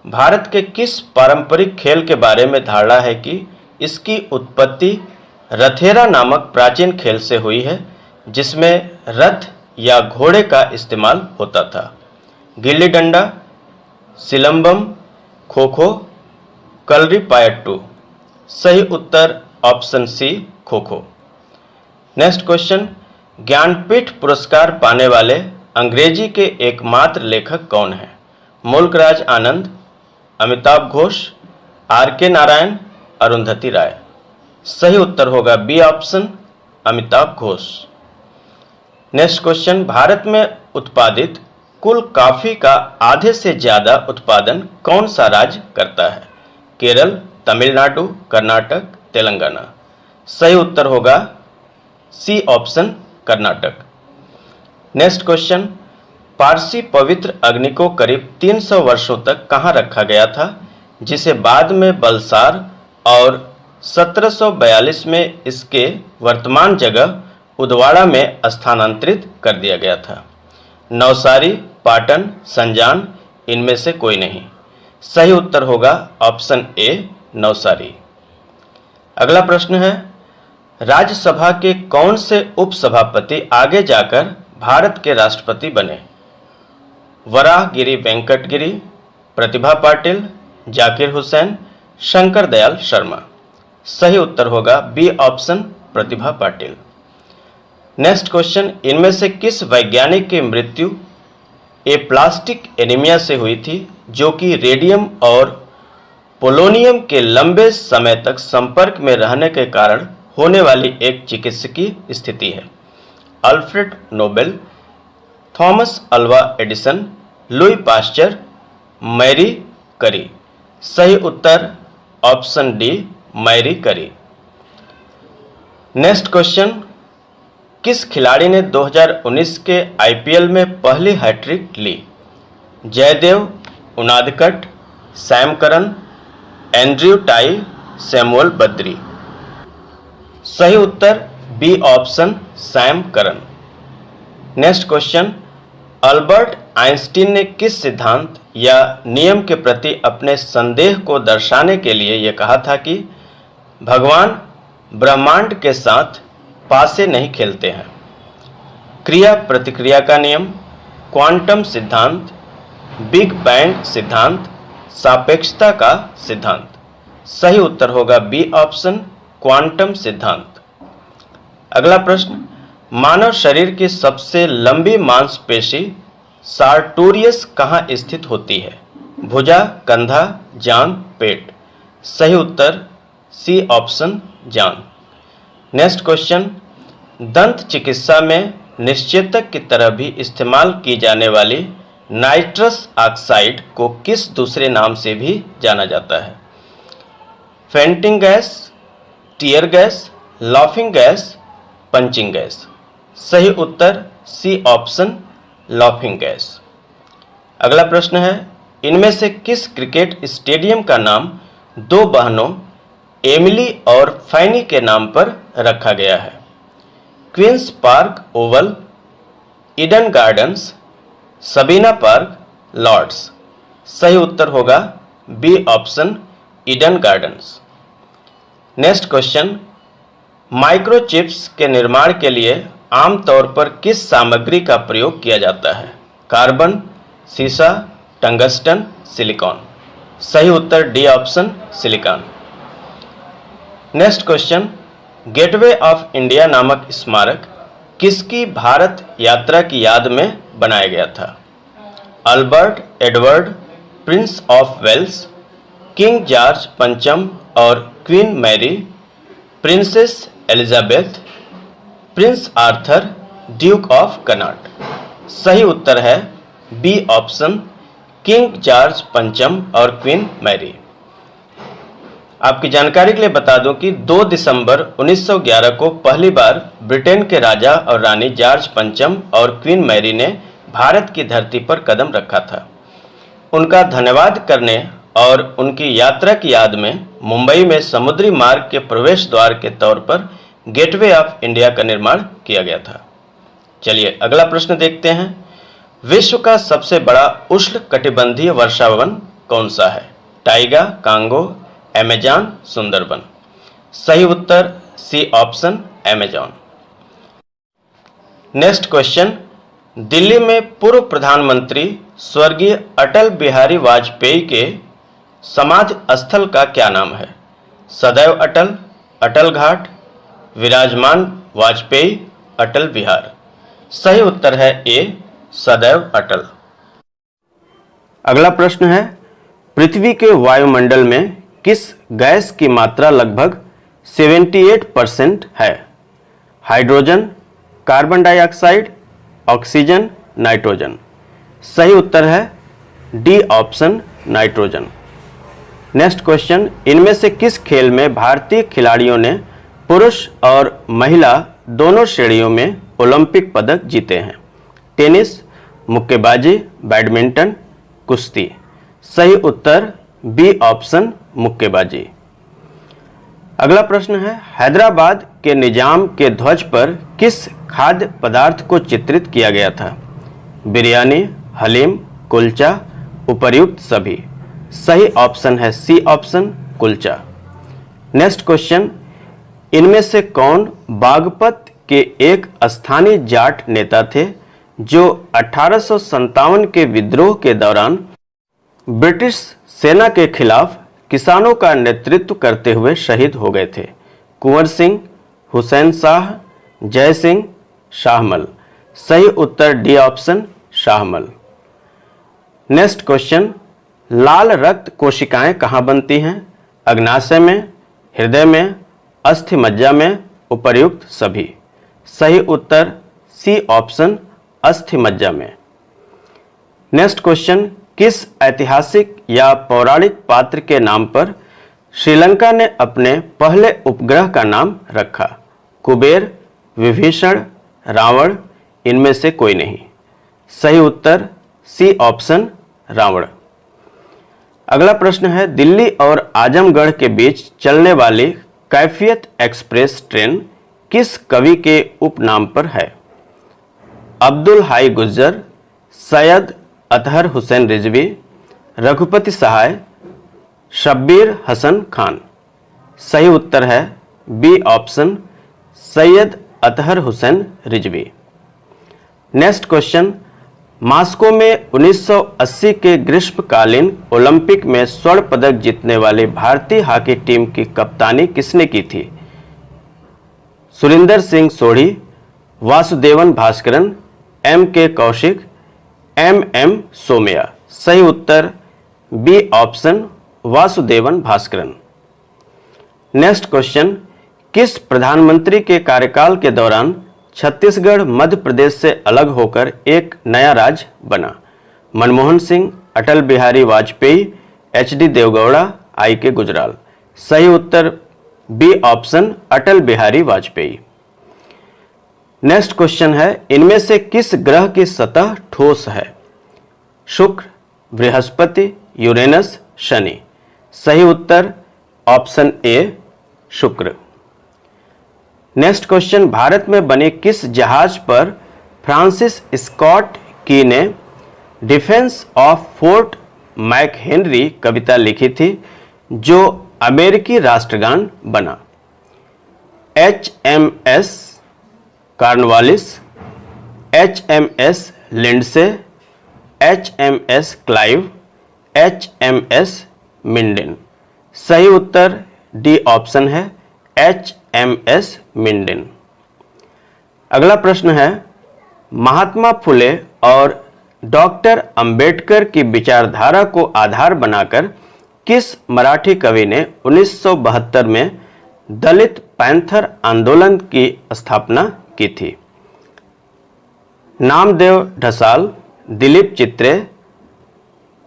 भारत के किस पारंपरिक खेल के बारे में धारणा है कि इसकी उत्पत्ति रथेरा नामक प्राचीन खेल से हुई है, जिसमें रथ या घोड़े का इस्तेमाल होता था? गिल्ली डंडा, सिलंबम, खो खो, कलरीपायट्टू। सही उत्तर ऑप्शन सी, खो खो। नेक्स्ट क्वेश्चन, ज्ञानपीठ पुरस्कार पाने वाले अंग्रेजी के एकमात्र लेखक कौन हैं? मुल्कराज आनंद, अमिताभ घोष, RK नारायण, अरुंधति राय। सही उत्तर होगा B option, Amitav Ghosh. Next question, Bharat में उत्पादित कुल कॉफी का आधे से ज्यादा उत्पादन कौन सा राज्य करता है? केरल, तमिलनाडु, कर्नाटक, तेलंगाना। सही उत्तर होगा C option, Karnataka. Next question, Parsi पवित्र अग्नि को करीब 300 वर्षों तक कहाँ रखा गया था, जिसे बाद में बलसार और 1742 में इसके वर्तमान जगह उदवाड़ा में स्थानांतरित कर दिया गया था? नवसारी, पाटन, संजान, इनमें से कोई नहीं। सही उत्तर होगा ऑप्शन ए, नवसारी। अगला प्रश्न है, राज्यसभा के कौन से उपसभापति आगे जाकर भारत के राष्ट्रपति बने? वराहगिरी वेंकटगिरी, प्रतिभा पाटिल, जाकिर हुसैन, शंकर दयाल शर्मा। सही उत्तर होगा B option, Pratibha Patil. Next question, इनमें से किस वैज्ञानिक की मृत्यु एप्लास्टिक एनीमिया से हुई थी, जो कि रेडियम और पोलोनियम के लंबे समय तक संपर्क में रहने के कारण होने वाली एक चिकित्सकीय स्थिति है? Alfred Nobel, Thomas Alva Edison, Louis Pasteur, Marie Curie. सही उत्तर option D, Marie Curie. Next question, किस खिलाड़ी ने 2019 के IPL में पहली हैट्रिक ली? Jaydev Unadkat, Sam Curran, Andrew Tye, Samuel Badree. सही उत्तर B option, Sam Curran. Next question, Albert Einstein ने किस सिद्धांत या नियम के प्रति अपने संदेह को दर्शाने के लिए यह कहा था कि भगवान ब्रह्मांड के साथ पासे नहीं खेलते हैं? क्रिया प्रतिक्रिया का नियम, क्वांटम सिद्धांत, बिग बैंग सिद्धांत, सापेक्षता का सिद्धांत। सही उत्तर होगा बी ऑप्शन, क्वांटम सिद्धांत। अगला प्रश्न, मानव शरीर की सबसे लंबी मांसपेशी सार्टोरियस कहाँ स्थित होती है? भुजा, कंधा, जांघ, पेट। सही उत्तर सी ऑप्शन, जांघ। नेक्स्ट क्वेश्चन, दंत चिकित्सा में निश्चेतक की तरह भी इस्तेमाल की जाने वाली नाइट्रस ऑक्साइड को किस दूसरे नाम से भी जाना जाता है? Fainting gas, tear gas, laughing gas, punching gas. सही उत्तर सी ऑप्शन, लाफिंग गैस। अगला प्रश्न है, इनमें से किस क्रिकेट स्टेडियम का नाम दो बहनों एमिली और फैनी के नाम पर रखा गया है? Queens Park Oval, Eden Gardens, Sabina Park, Lord's. सही उत्तर होगा B option, Eden Gardens. Next question, microchips के निर्माण के लिए आमतौर पर किस सामग्री का प्रयोग किया जाता है? कार्बन, सीसा, टंगस्टन, सिलिकॉन। सही उत्तर D option, silicon. Next question, Gateway of India नामक स्मारक किसकी भारत यात्रा की याद में बनाया गया था? Albert Edward, Prince of Wales, King George पंचम और Queen Mary, Princess Elizabeth, Prince Arthur, Duke of Connaught. सही उत्तर है बी ऑप्शन किंग जॉर्ज पंचम और क्वीन मैरी। आपकी जानकारी के लिए बता दूं कि 2 दिसंबर 1911 को पहली बार ब्रिटेन के राजा और रानी जॉर्ज पंचम और क्वीन मैरी ने भारत की धरती पर कदम रखा था। उनका धन्यवाद करने और उनकी यात्रा की याद में मुंबई में समुद्री मार्ग के प्रवेश द्वार के तौर पर गेटवे ऑफ इंडिया का निर्माण किया गया था। चलिए अगला प्रश्न देखते हैं। विश्व का सबसे बड़ा उष्णकटिबंधीय वर्षावन कौन सा है? Taiga, Congo, Amazon, Sundarban. सही उत्तर C option Amazon. Next question, Delhi में पूर्व प्रधानमंत्री स्वर्गीय अटल बिहारी वाजपेयी के समाधि स्थल का क्या नाम है? सदैव अटल, अटल घाट, विराजमान वाजपेयी, अटल विहार। सही उत्तर है ए सदैव अटल। अगला प्रश्न है, पृथ्वी के वायुमंडल में किस गैस की मात्रा लगभग 78% है? Hydrogen, carbon dioxide, oxygen, nitrogen. सही उत्तर है D option nitrogen. Next question, इनमें से किस खेल में भारतीय खिलाड़ियों ने पुरुष और महिला दोनों श्रेणियों में ओलंपिक पदक जीते हैं? टेनिस, मुक्केबाजी, बैडमिंटन, कुश्ती। सही उत्तर बी ऑप्शन मुक्केबाजी। अगला प्रश्न है, हैदराबाद के निजाम के ध्वज पर किस खाद्य पदार्थ को चित्रित किया गया था? बिरयानी, हलीम, कुलचा, उपर्युक्त सभी। सही ऑप्शन है C option kulcha. Next question, इनमें से कौन बागपत के एक स्थानीय जाट नेता थे जो 1857 के विद्रोह के दौरान ब्रिटिश सेना के खिलाफ किसानों का नेतृत्व करते हुए शहीद हो गए थे? कुंवर सिंह, हुसैन शाह, जय सिंह, शाहमल। सही उत्तर D option Shahmal. Next question, लाल रक्त कोशिकाएं कहां बनती हैं? अग्नाशय में, हृदय में, अस्थि मज्जा में, उपर्युक्त सभी। सही उत्तर सी ऑप्शन अस्थि मज्जा में। नेक्स्ट क्वेश्चन, किस ऐतिहासिक या पौराणिक पात्र के नाम पर श्रीलंका ने अपने पहले उपग्रह का नाम रखा? कुबेर, विभीषण, रावण, इनमें से कोई नहीं। सही उत्तर सी ऑप्शन रावण। अगला प्रश्न है, दिल्ली और आजमगढ़ के बीच चलने वाली कैफियत एक्सप्रेस ट्रेन किस कवि के उपनाम पर है? अब्दुल हाई गुज्जर, सैयद अतहर हुसैन रिजवी, रघुपति सहाय, शब्बीर हसन खान। सही उत्तर है B option Syed Athar Hussain Rizvi. Next question, Moscow में 1980 के ग्रीष्मकालीन ओलंपिक में स्वर्ण पदक जीतने वाली भारतीय हॉकी टीम की कप्तानी किसने की थी? Surinder Singh Sodhi, Vasudevan Bhaskaran, M K Kaushik, M Somaya. सही उत्तर B option Vasudevan Bhaskaran. Next question, किस प्रधानमंत्री के कार्यकाल के दौरान छत्तीसगढ़ मध्य प्रदेश से अलग होकर एक नया राज्य बना? मनमोहन सिंह, अटल बिहारी वाजपेयी, एच.डी. देवगौड़ा, आई.के. गुजराल। सही उत्तर B option Atal Bihari Vajpayee. Next question है, इनमें से किस ग्रह की सतह ठोस है? शुक्र, बृहस्पति, यूरेनस, शनि। सही उत्तर ऑप्शन ए शुक्र। नेक्स्ट क्वेश्चन, भारत में बने किस जहाज पर फ्रांसिस स्कॉट की ने डिफेंस ऑफ फोर्ट मैकहेनरी कविता लिखी थी जो अमेरिकी राष्ट्रगान बना? HMS Cornwallis, HMS Lindsay, HMS Clive, HMS Minden. सही उत्तर डी ऑप्शन है HMS मिंडेन। अगला प्रश्न है, महात्मा फुले और डॉक्टर अंबेडकर की विचारधारा को आधार बनाकर किस मराठी कवि ने 1972 में दलित पैंथर आंदोलन की स्थापना की थी? नामदेव ढसाल, दिलीप चित्रे,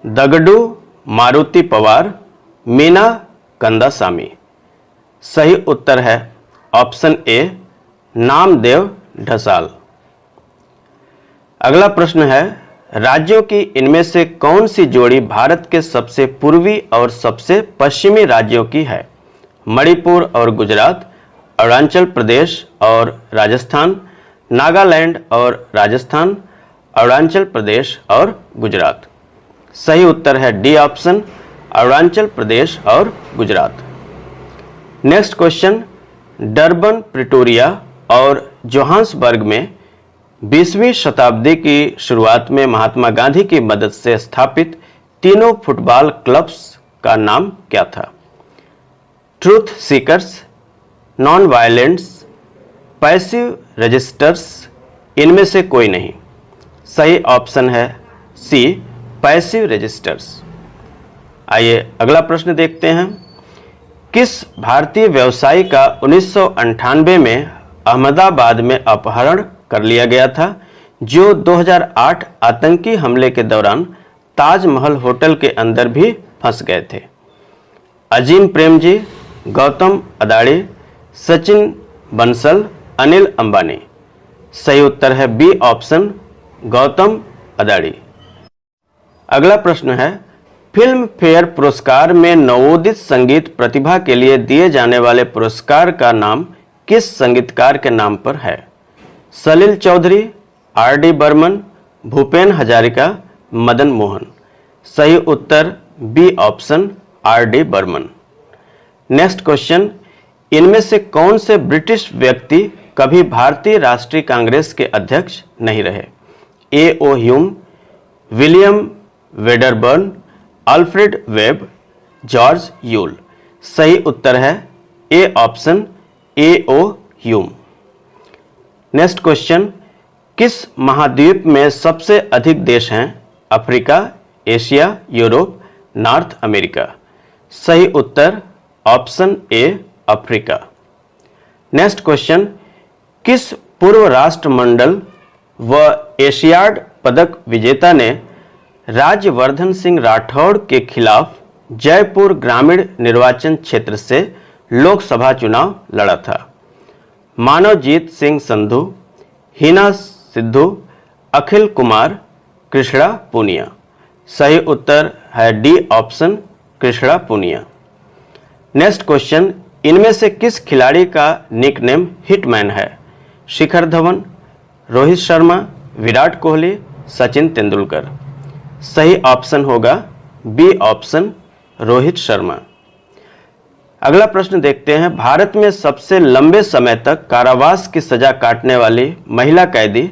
दगडू मारुति पवार, मीना कंदासामी। सही उत्तर है ऑप्शन ए नामदेव ढसाल। अगला प्रश्न है, राज्यों की इनमें से कौन सी जोड़ी भारत के सबसे पूर्वी और सबसे पश्चिमी राज्यों की है? मणिपुर और गुजरात, अरुणाचल प्रदेश और राजस्थान, नागालैंड और राजस्थान, अरुणाचल प्रदेश और गुजरात। सही उत्तर है डी ऑप्शन, अरुणाचल प्रदेश और Gujarat. Next question, Durban, Pretoria और जोहान्सबर्ग में 20वीं शताब्दी की शुरुआत में महात्मा गांधी की मदद से स्थापित तीनों फुटबॉल क्लब्स का नाम क्या था? Truth seekers, non violence, passive resisters, इनमें से कोई नहीं। सही ऑप्शन है सी पैसिव रजिस्टर्स। आइए अगला प्रश्न देखते हैं। किस भारतीय व्यवसायी का 1998 में अहमदाबाद में अपहरण कर लिया गया था, जो 2008 आतंकी हमले के दौरान ताजमहल होटल के अंदर भी फंस गए थे? अजीम प्रेमजी, गौतम अदानी, सचिन बंसल, अनिल अंबानी। सही उत्तर है बी ऑप्शन, गौतम अदानी। अगला प्रश्न है, फिल्म फेयर पुरस्कार में नवोदित संगीत प्रतिभा के लिए दिए जाने वाले पुरस्कार का नाम किस संगीतकार के नाम पर है? सलील चौधरी, आर.डी. बर्मन, भूपेन हजारिका, मदन मोहन। सही उत्तर B option, RD. Burman. Next question, इनमें से कौन से ब्रिटिश व्यक्ति कभी भारतीय राष्ट्रीय कांग्रेस के अध्यक्ष नहीं रहे? A O Hume, William Wedderburn, Alfred Webb, George Yule. सही उत्तर है A option, A O Hume. Next question, किस महाद्वीप में सबसे अधिक देश हैं? Africa, Asia, Europe, North America. सही उत्तर option A Africa. Next question, किस पूर्व राष्ट्रमंडल व एशियाड पदक विजेता ने राज्यवर्धन सिंह राठौड़ के खिलाफ जयपुर ग्रामीण निर्वाचन क्षेत्र से लोकसभा चुनाव लड़ा था? मानवजीत सिंह संधू, हिना सिद्धू, अखिल कुमार, कृष्णा पूनिया। सही उत्तर है D option, Krishna Punia. Next question, इनमें से किस खिलाड़ी का निकनेम हिटमैन है? शिखर धवन, रोहित शर्मा, विराट कोहली, सचिन तेंदुलकर। सही ऑप्शन होगा बी ऑप्शन, रोहित शर्मा। अगला प्रश्न देखते हैं, भारत में सबसे लंबे समय तक कारावास की सजा काटने वाली महिला कैदी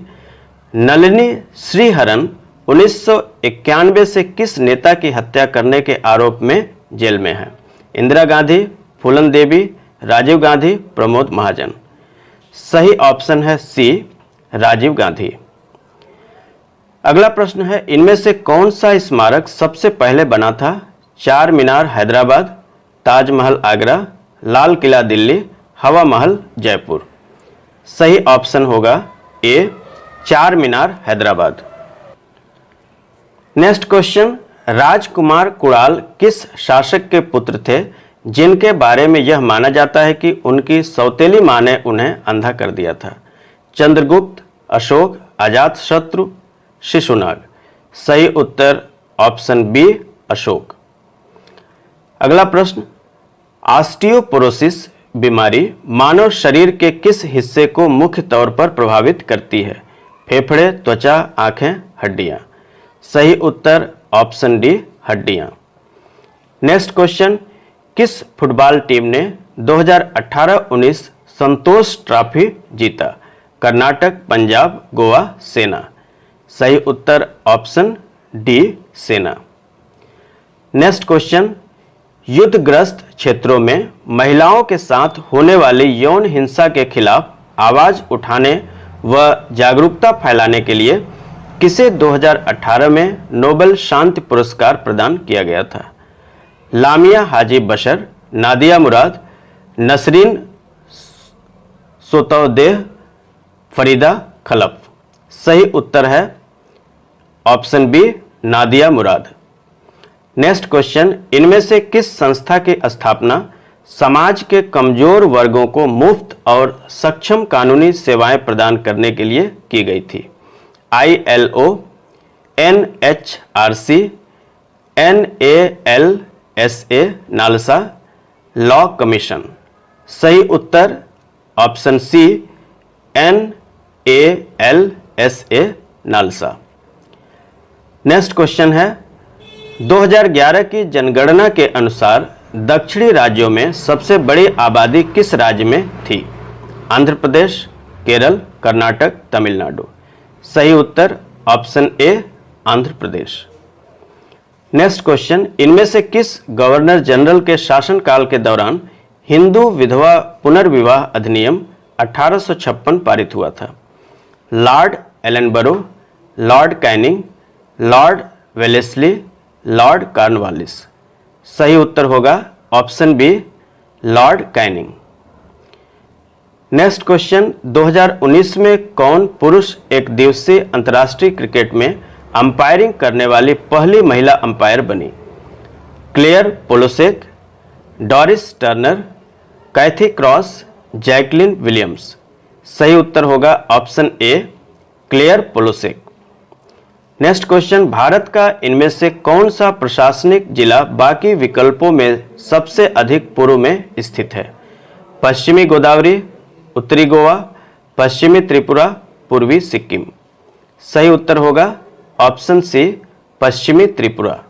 नलिनी श्रीहरन 1991 से किस नेता की हत्या करने के आरोप में जेल में है? इंदिरा गांधी, फूलन देवी, राजीव गांधी, प्रमोद महाजन। सही ऑप्शन है सी राजीव गांधी। अगला प्रश्न है, इनमें से कौन सा स्मारक सबसे पहले बना था? चार मीनार हैदराबाद, ताजमहल आगरा, लाल किला दिल्ली, हवा महल जयपुर। सही ऑप्शन होगा ए चार मीनार हैदराबाद। नेक्स्ट क्वेश्चन, राजकुमार कुणाल किस शासक के पुत्र थे जिनके बारे में यह माना जाता है कि उनकी सौतेली मां ने उन्हें अंधा कर दिया था? चंद्रगुप्त, अशोक, अजातशत्रु, शिशुनाग। सही उत्तर ऑप्शन बी अशोक। अगला प्रश्न, ऑस्टियोपोरोसिस बीमारी मानव शरीर के किस हिस्से को मुख्य तौर पर प्रभावित करती है? फेफड़े, त्वचा, आंखें, हड्डियां। सही उत्तर ऑप्शन डी हड्डियां। नेक्स्ट क्वेश्चन, किस फुटबॉल टीम ने 2018-19 संतोष ट्रॉफी जीता? कर्नाटक, पंजाब, गोवा, सेना। सही उत्तर ऑप्शन डी सेना। नेक्स्ट क्वेश्चन, युद्धग्रस्त क्षेत्रों में महिलाओं के साथ होने वाली यौन हिंसा के खिलाफ आवाज उठाने व जागरूकता फैलाने के लिए किसे 2018 में नोबेल शांति पुरस्कार प्रदान किया गया था? लामिया हाजी बशर, नादिया मुराद, नसरीन सोतौदेह, फरीदा खलफ। सही उत्तर है ऑप्शन बी नादिया मुराद। नेक्स्ट क्वेश्चन, इनमें से किस संस्था की स्थापना समाज के कमजोर वर्गों को मुफ्त और सक्षम कानूनी सेवाएं प्रदान करने के लिए की गई थी? ILO, NHRC, NALSA NALSA, law commission. सही उत्तर option C NALSA NALSA. Next question है, 2011 की जनगणना के अनुसार दक्षिणी राज्यों में सबसे बड़ी आबादी किस राज्य में थी? आंध्र प्रदेश, केरल, कर्नाटक, तमिलनाडु। सही उत्तर option A Andhra Pradesh. Next question, इनमें से किस गवर्नर जनरल के शासनकाल के दौरान हिंदू विधवा पुनर्विवाह अधिनियम 1856 पारित हुआ था? Lord Ellenborough, Lord Canning, Lord Wellesley, Lord Cornwallis. सही उत्तर होगा option B Lord Canning. Next question, 2019 में कौन पुरुष एक दिवसीय अंतर्राष्ट्रीय क्रिकेट में अंपायरिंग करने वाली पहली महिला अंपायर बनी? Claire Polosak, Doris Turner, Kathy Cross, Jacqueline Williams. सही उत्तर होगा option A Claire Polosak. Next question, Bharat का इनमें से कौन सा प्रशासनिक जिला बाकी विकल्पों में सबसे अधिक पूर्व में स्थित है? पश्चिमी गोदावरी, उत्तरी गोवा, पश्चिमी त्रिपुरा, पूर्वी सिक्किम। सही उत्तर होगा ऑप्शन सी पश्चिमी त्रिपुरा।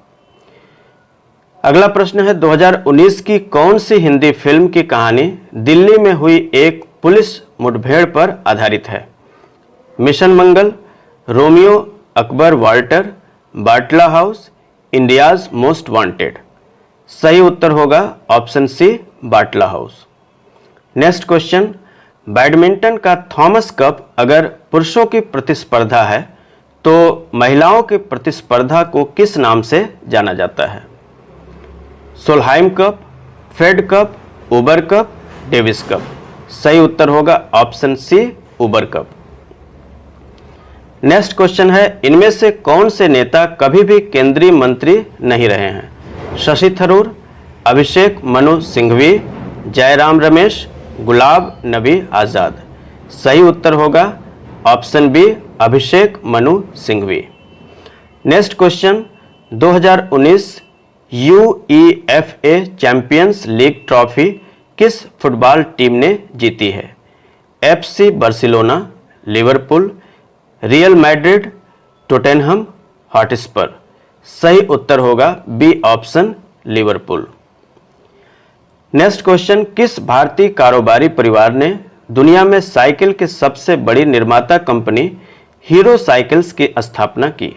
अगला प्रश्न है, 2019 की कौन सी हिंदी फिल्म की कहानी दिल्ली में हुई एक पुलिस मुठभेड़ पर आधारित है? मिशन मंगल, रोमियो अकबर वाल्टर, बाटला हाउस, इंडियाज मोस्ट वांटेड। सही उत्तर होगा ऑप्शन सी बाटला हाउस। नेक्स्ट क्वेश्चन, बैडमिंटन का थॉमस कप अगर पुरुषों की प्रतिस्पर्धा है तो महिलाओं की प्रतिस्पर्धा को किस नाम से जाना जाता है? सोलहाइम कप, फेड कप, उबर कप, डेविस कप। सही उत्तर होगा ऑप्शन सी उबर कप। नेक्स्ट क्वेश्चन है, इनमें से कौन से नेता कभी भी केंद्रीय मंत्री नहीं रहे हैं? शशि थरूर, अभिषेक मनु सिंघवी, जयराम रमेश, गुलाब नबी आजाद। सही उत्तर होगा option B Abhishek Manu Singhvi. Next question, 2019 UEFA Champions League trophy किस फुटबॉल टीम ने जीती है? FC Barcelona, Liverpool, Real Madrid, Tottenham Hotspur. सही उत्तर होगा B option Liverpool. Next question, किस भारतीय कारोबारी परिवार ने दुनिया में साइकिल की सबसे बड़ी निर्माता कंपनी हीरो साइकिल्स की स्थापना की?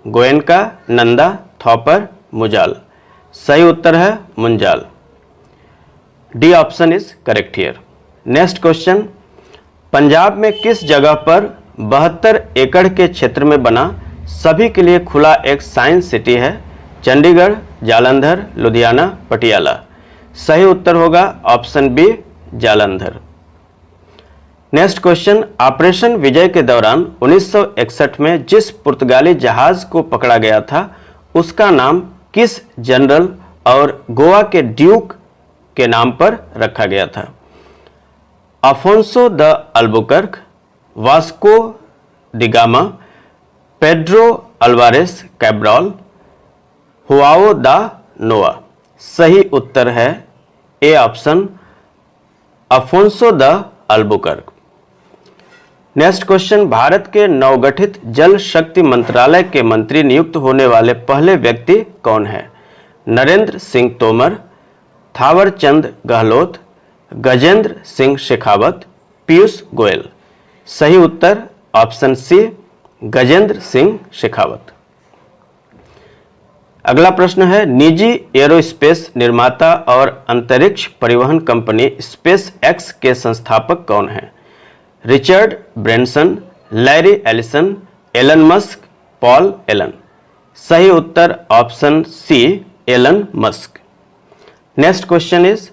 गोयनका, नंदा, थॉपर, मुजाल। सही उत्तर है Munjal. D option is correct here. Next question, Punjab में किस जगह पर 72 एकड़ के क्षेत्र में बना सभी के लिए खुला एक साइंस सिटी है? चंडीगढ़, जालंधर, लुधियाना, पटियाला। सही उत्तर होगा option B Jalandhar. Next question, operation Vijay के दौरान 1961 में जिस पुर्तगाली जहाज को पकड़ा गया था उसका नाम किस जनरल और गोवा के ड्यूक के नाम पर रखा गया था? Afonso de Albuquerque, Vasco da Gama, Pedro Alvares Cabral, Joao da Nova. सही उत्तर है A option Afonso de Albuquerque. Next question, Bharat के नवगठित जल शक्ति मंत्रालय के मंत्री नियुक्त होने वाले पहले व्यक्ति कौन है? नरेंद्र सिंह तोमर, थावर चंद गहलोत, गजेंद्र सिंह शेखावत, पीयूष गोयल। सही उत्तर ऑप्शन सी गजेंद्र सिंह शेखावत। अगला प्रश्न है, निजी एरोस्पेस निर्माता और अंतरिक्ष परिवहन कंपनी स्पेस एक्स के संस्थापक कौन हैं? Richard Branson, Larry Ellison, Elon Musk, Paul Allen. सही उत्तर option C Elon Musk. Next question is,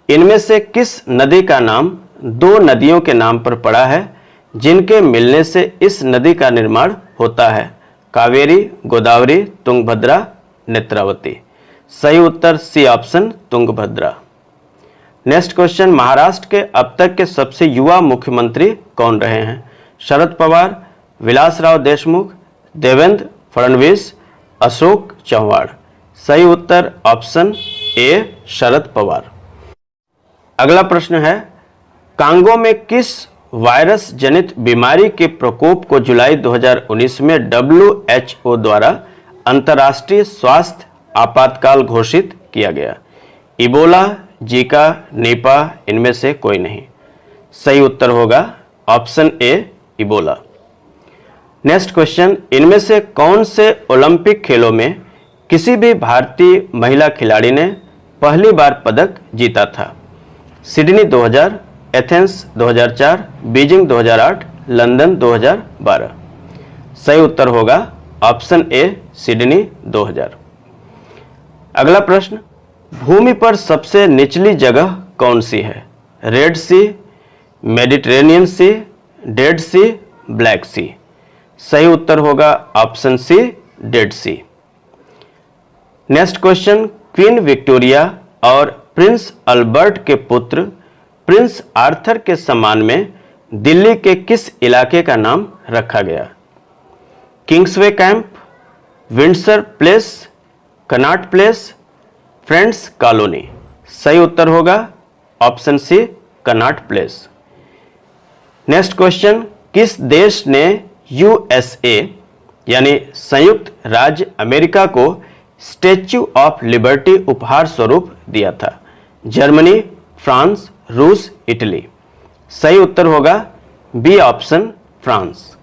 इनमें से किस नदी का नाम दो नदियों के नाम पर पड़ा है जिनके मिलने से इस नदी का निर्माण होता है? कावेरी, गोदावरी, तुंगभद्रा, नेत्रावती। सही उत्तर C option Tungabhadra. Next question, Maharashtra के अब तक के सबसे युवा मुख्यमंत्री कौन रहे हैं? शरद पवार, विलासराव देशमुख, देवेंद्र फडणवीस, अशोक चव्हाण। सही उत्तर ऑप्शन ए शरद पवार। अगला प्रश्न है, कांगो में किस वायरस जनित बीमारी के प्रकोप को जुलाई 2019 में WHO द्वारा अंतर्राष्ट्रीय स्वास्थ्य आपातकाल घोषित किया गया? इबोला, जीका, निपा, इनमें से कोई नहीं। सही उत्तर होगा ऑप्शन ए इबोला। नेक्स्ट क्वेश्चन, इनमें से कौन से ओलंपिक खेलों में किसी भी भारतीय महिला खिलाड़ी ने पहली बार पदक जीता था? Sydney 2000, Athens 2004, Beijing 2008, London 2012। सही उत्तर होगा ऑप्शन ए सिडनी 2000। अगला प्रश्न, भूमि पर सबसे निचली जगह कौन सी है? रेड सी, मेडिटेरेनियन सी, डेड सी, ब्लैक सी। सही उत्तर होगा ऑप्शन सी डेड सी। नेक्स्ट क्वेश्चन, क्वीन विक्टोरिया और प्रिंस अल्बर्ट के पुत्र प्रिंस आर्थर के सम्मान में दिल्ली के किस इलाके का नाम रखा गया? Kingsway Camp, Windsor Place, Connaught Place, Friends Colony. सही उत्तर होगा option C Connaught Place. Next question, किस देश ने USA यानी संयुक्त राज्य अमेरिका को स्टैच्यू ऑफ लिबर्टी उपहार स्वरूप दिया था? जर्मनी, फ्रांस, रूस, इटली। सही उत्तर होगा B option France.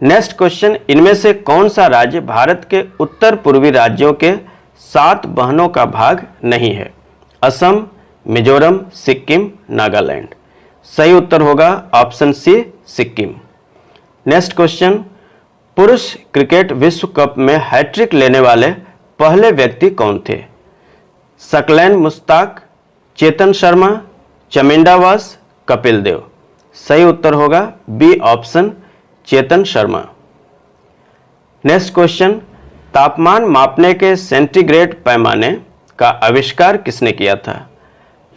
Next question, इनमें से कौन सा राज्य भारत के उत्तर पूर्वी राज्यों के 7 बहनों का भाग नहीं है? असम, मिजोरम, सिक्किम, नागालैंड। सही उत्तर होगा option C Sikkim. Next question, पुरुष क्रिकेट विश्व कप में हैट्रिक लेने वाले पहले व्यक्ति कौन थे? सकलैन मुश्ताक, चेतन शर्मा, चमिंडा वास, कपिल देव। सही उत्तर होगा B option Chetan Sharma. Next question, तापमान मापने के सेंटीग्रेड पैमाने का आविष्कार किसने किया था?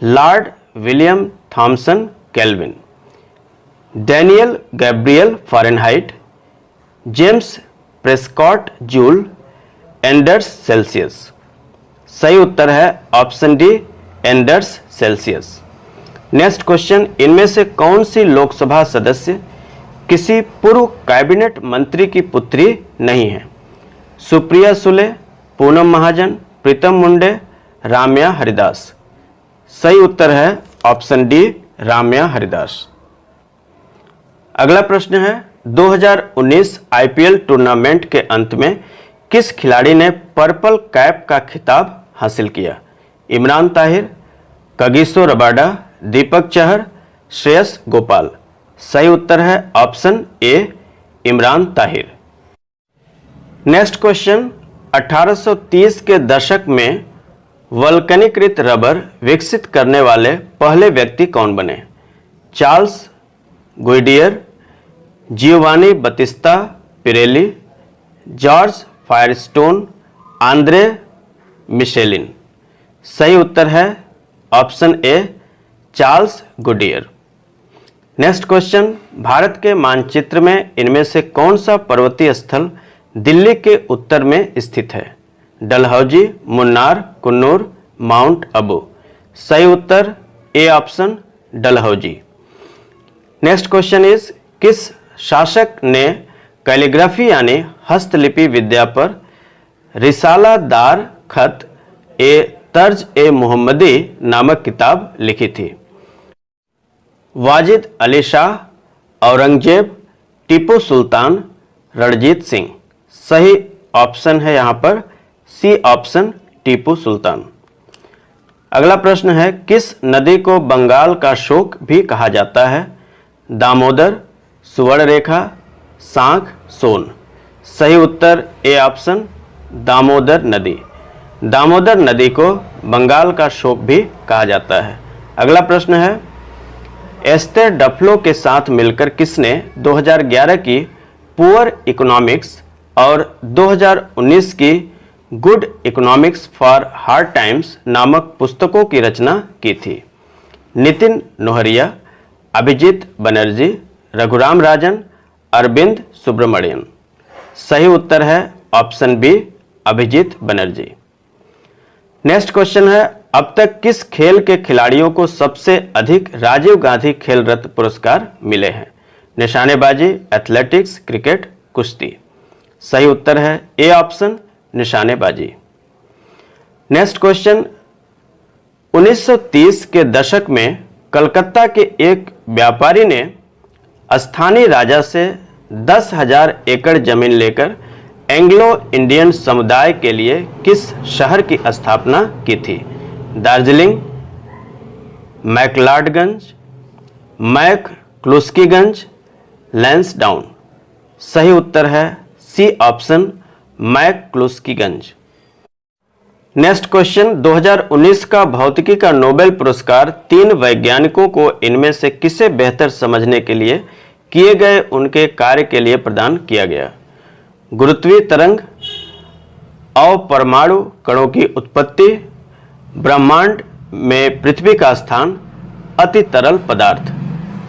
Lord William Thomson Kelvin, Daniel Gabriel Fahrenheit, James Prescott Joule, Anders Celsius. सही उत्तर है option D Anders Celsius. Next question, इनमें से कौन सी लोकसभा सदस्य किसी पूर्व कैबिनेट मंत्री की पुत्री नहीं है? सुप्रिया सुले, पूनम महाजन, प्रीतम मुंडे, राम्या हरिदास। सही उत्तर है ऑप्शन डी राम्या हरिदास। अगला प्रश्न है, 2019 IPL टूर्नामेंट के अंत में किस खिलाड़ी ने पर्पल कैप का खिताब हासिल किया? Imran Tahir, Kagiso Rabada, Deepak Chahar, Shreyas Gopal. सही उत्तर है ऑप्शन ए इमरान ताहिर। नेक्स्ट क्वेश्चन, 1830 के दशक में वल्कनीकृत रबर विकसित करने वाले पहले व्यक्ति कौन बने? Charles Goodyear, Giovanni Battista Pirelli, George Firestone, Andre Michelin. सही उत्तर है option A Charles Goodyear. Next question, Bharat के मानचित्र में इनमें से कौन सा पर्वतीय स्थल दिल्ली के उत्तर में स्थित है? डलहौजी, मुन्नार, कुन्नूर, माउंट अबू। सही उत्तर A option Dalhousie. Next question is, किस शासक ने कैलीग्राफी यानी हस्तलिपि विद्या पर रिसाला दार खत ए तर्ज ए मोहम्मदी नामक किताब लिखी थी? वाजिद अली शाह, औरंगजेब, टीपू सुल्तान, रणजीत सिंह। सही ऑप्शन है यहां पर सी ऑप्शन टीपू सुल्तान। अगला प्रश्न है, किस नदी को बंगाल का शोक भी कहा जाता है? दामोदर, सुवर्णरेखा, सांख, सोन। सही उत्तर ए ऑप्शन दामोदर नदी। दामोदर नदी को बंगाल का शोक भी कहा जाता है। अगला प्रश्न है, एस्तेर डफ्लो के साथ मिलकर किसने 2011 की पुअर इकोनॉमिक्स और 2019 की good economics for hard times नामक पुस्तकों की रचना की थी? नितिन नोहरिया, अभिजीत बनर्जी, रघुराम राजन, अरविंद सुब्रमण्यन। सही उत्तर है option B, Abhijit Banerjee. Next question है, अब तक किस खेल के खिलाड़ियों को सबसे अधिक राजीव गांधी खेल रत्न पुरस्कार मिले हैं? निशानेबाजी, एथलेटिक्स, क्रिकेट, कुश्ती। सही उत्तर है ए ऑप्शन, निशानेबाजी। नेक्स्ट क्वेश्चन, 1930 के दशक में कलकत्ता के एक व्यापारी ने स्थानीय राजा से 10,000 एकड़ जमीन लेकर एंग्लो इंडियन समुदाय के लिए किस शहर की स्थापना की थी? दार्जिलिंग, मैकलॉडगंज, मैकक्लुस्कीगंज, लैंसडाउन। सही उत्तर है सी ऑप्शन, मैकक्लुस्कीगंज। नेक्स्ट क्वेश्चन, 2019 का भौतिकी का नोबेल पुरस्कार 3 वैज्ञानिकों को इनमें से किसे बेहतर समझने के लिए किए गए उनके कार्य के लिए प्रदान किया गया? गुरुत्वीय तरंग, अपरमाणु कणों की उत्पत्ति, ब्रह्मांड में पृथ्वी का स्थान, अति तरल पदार्थ।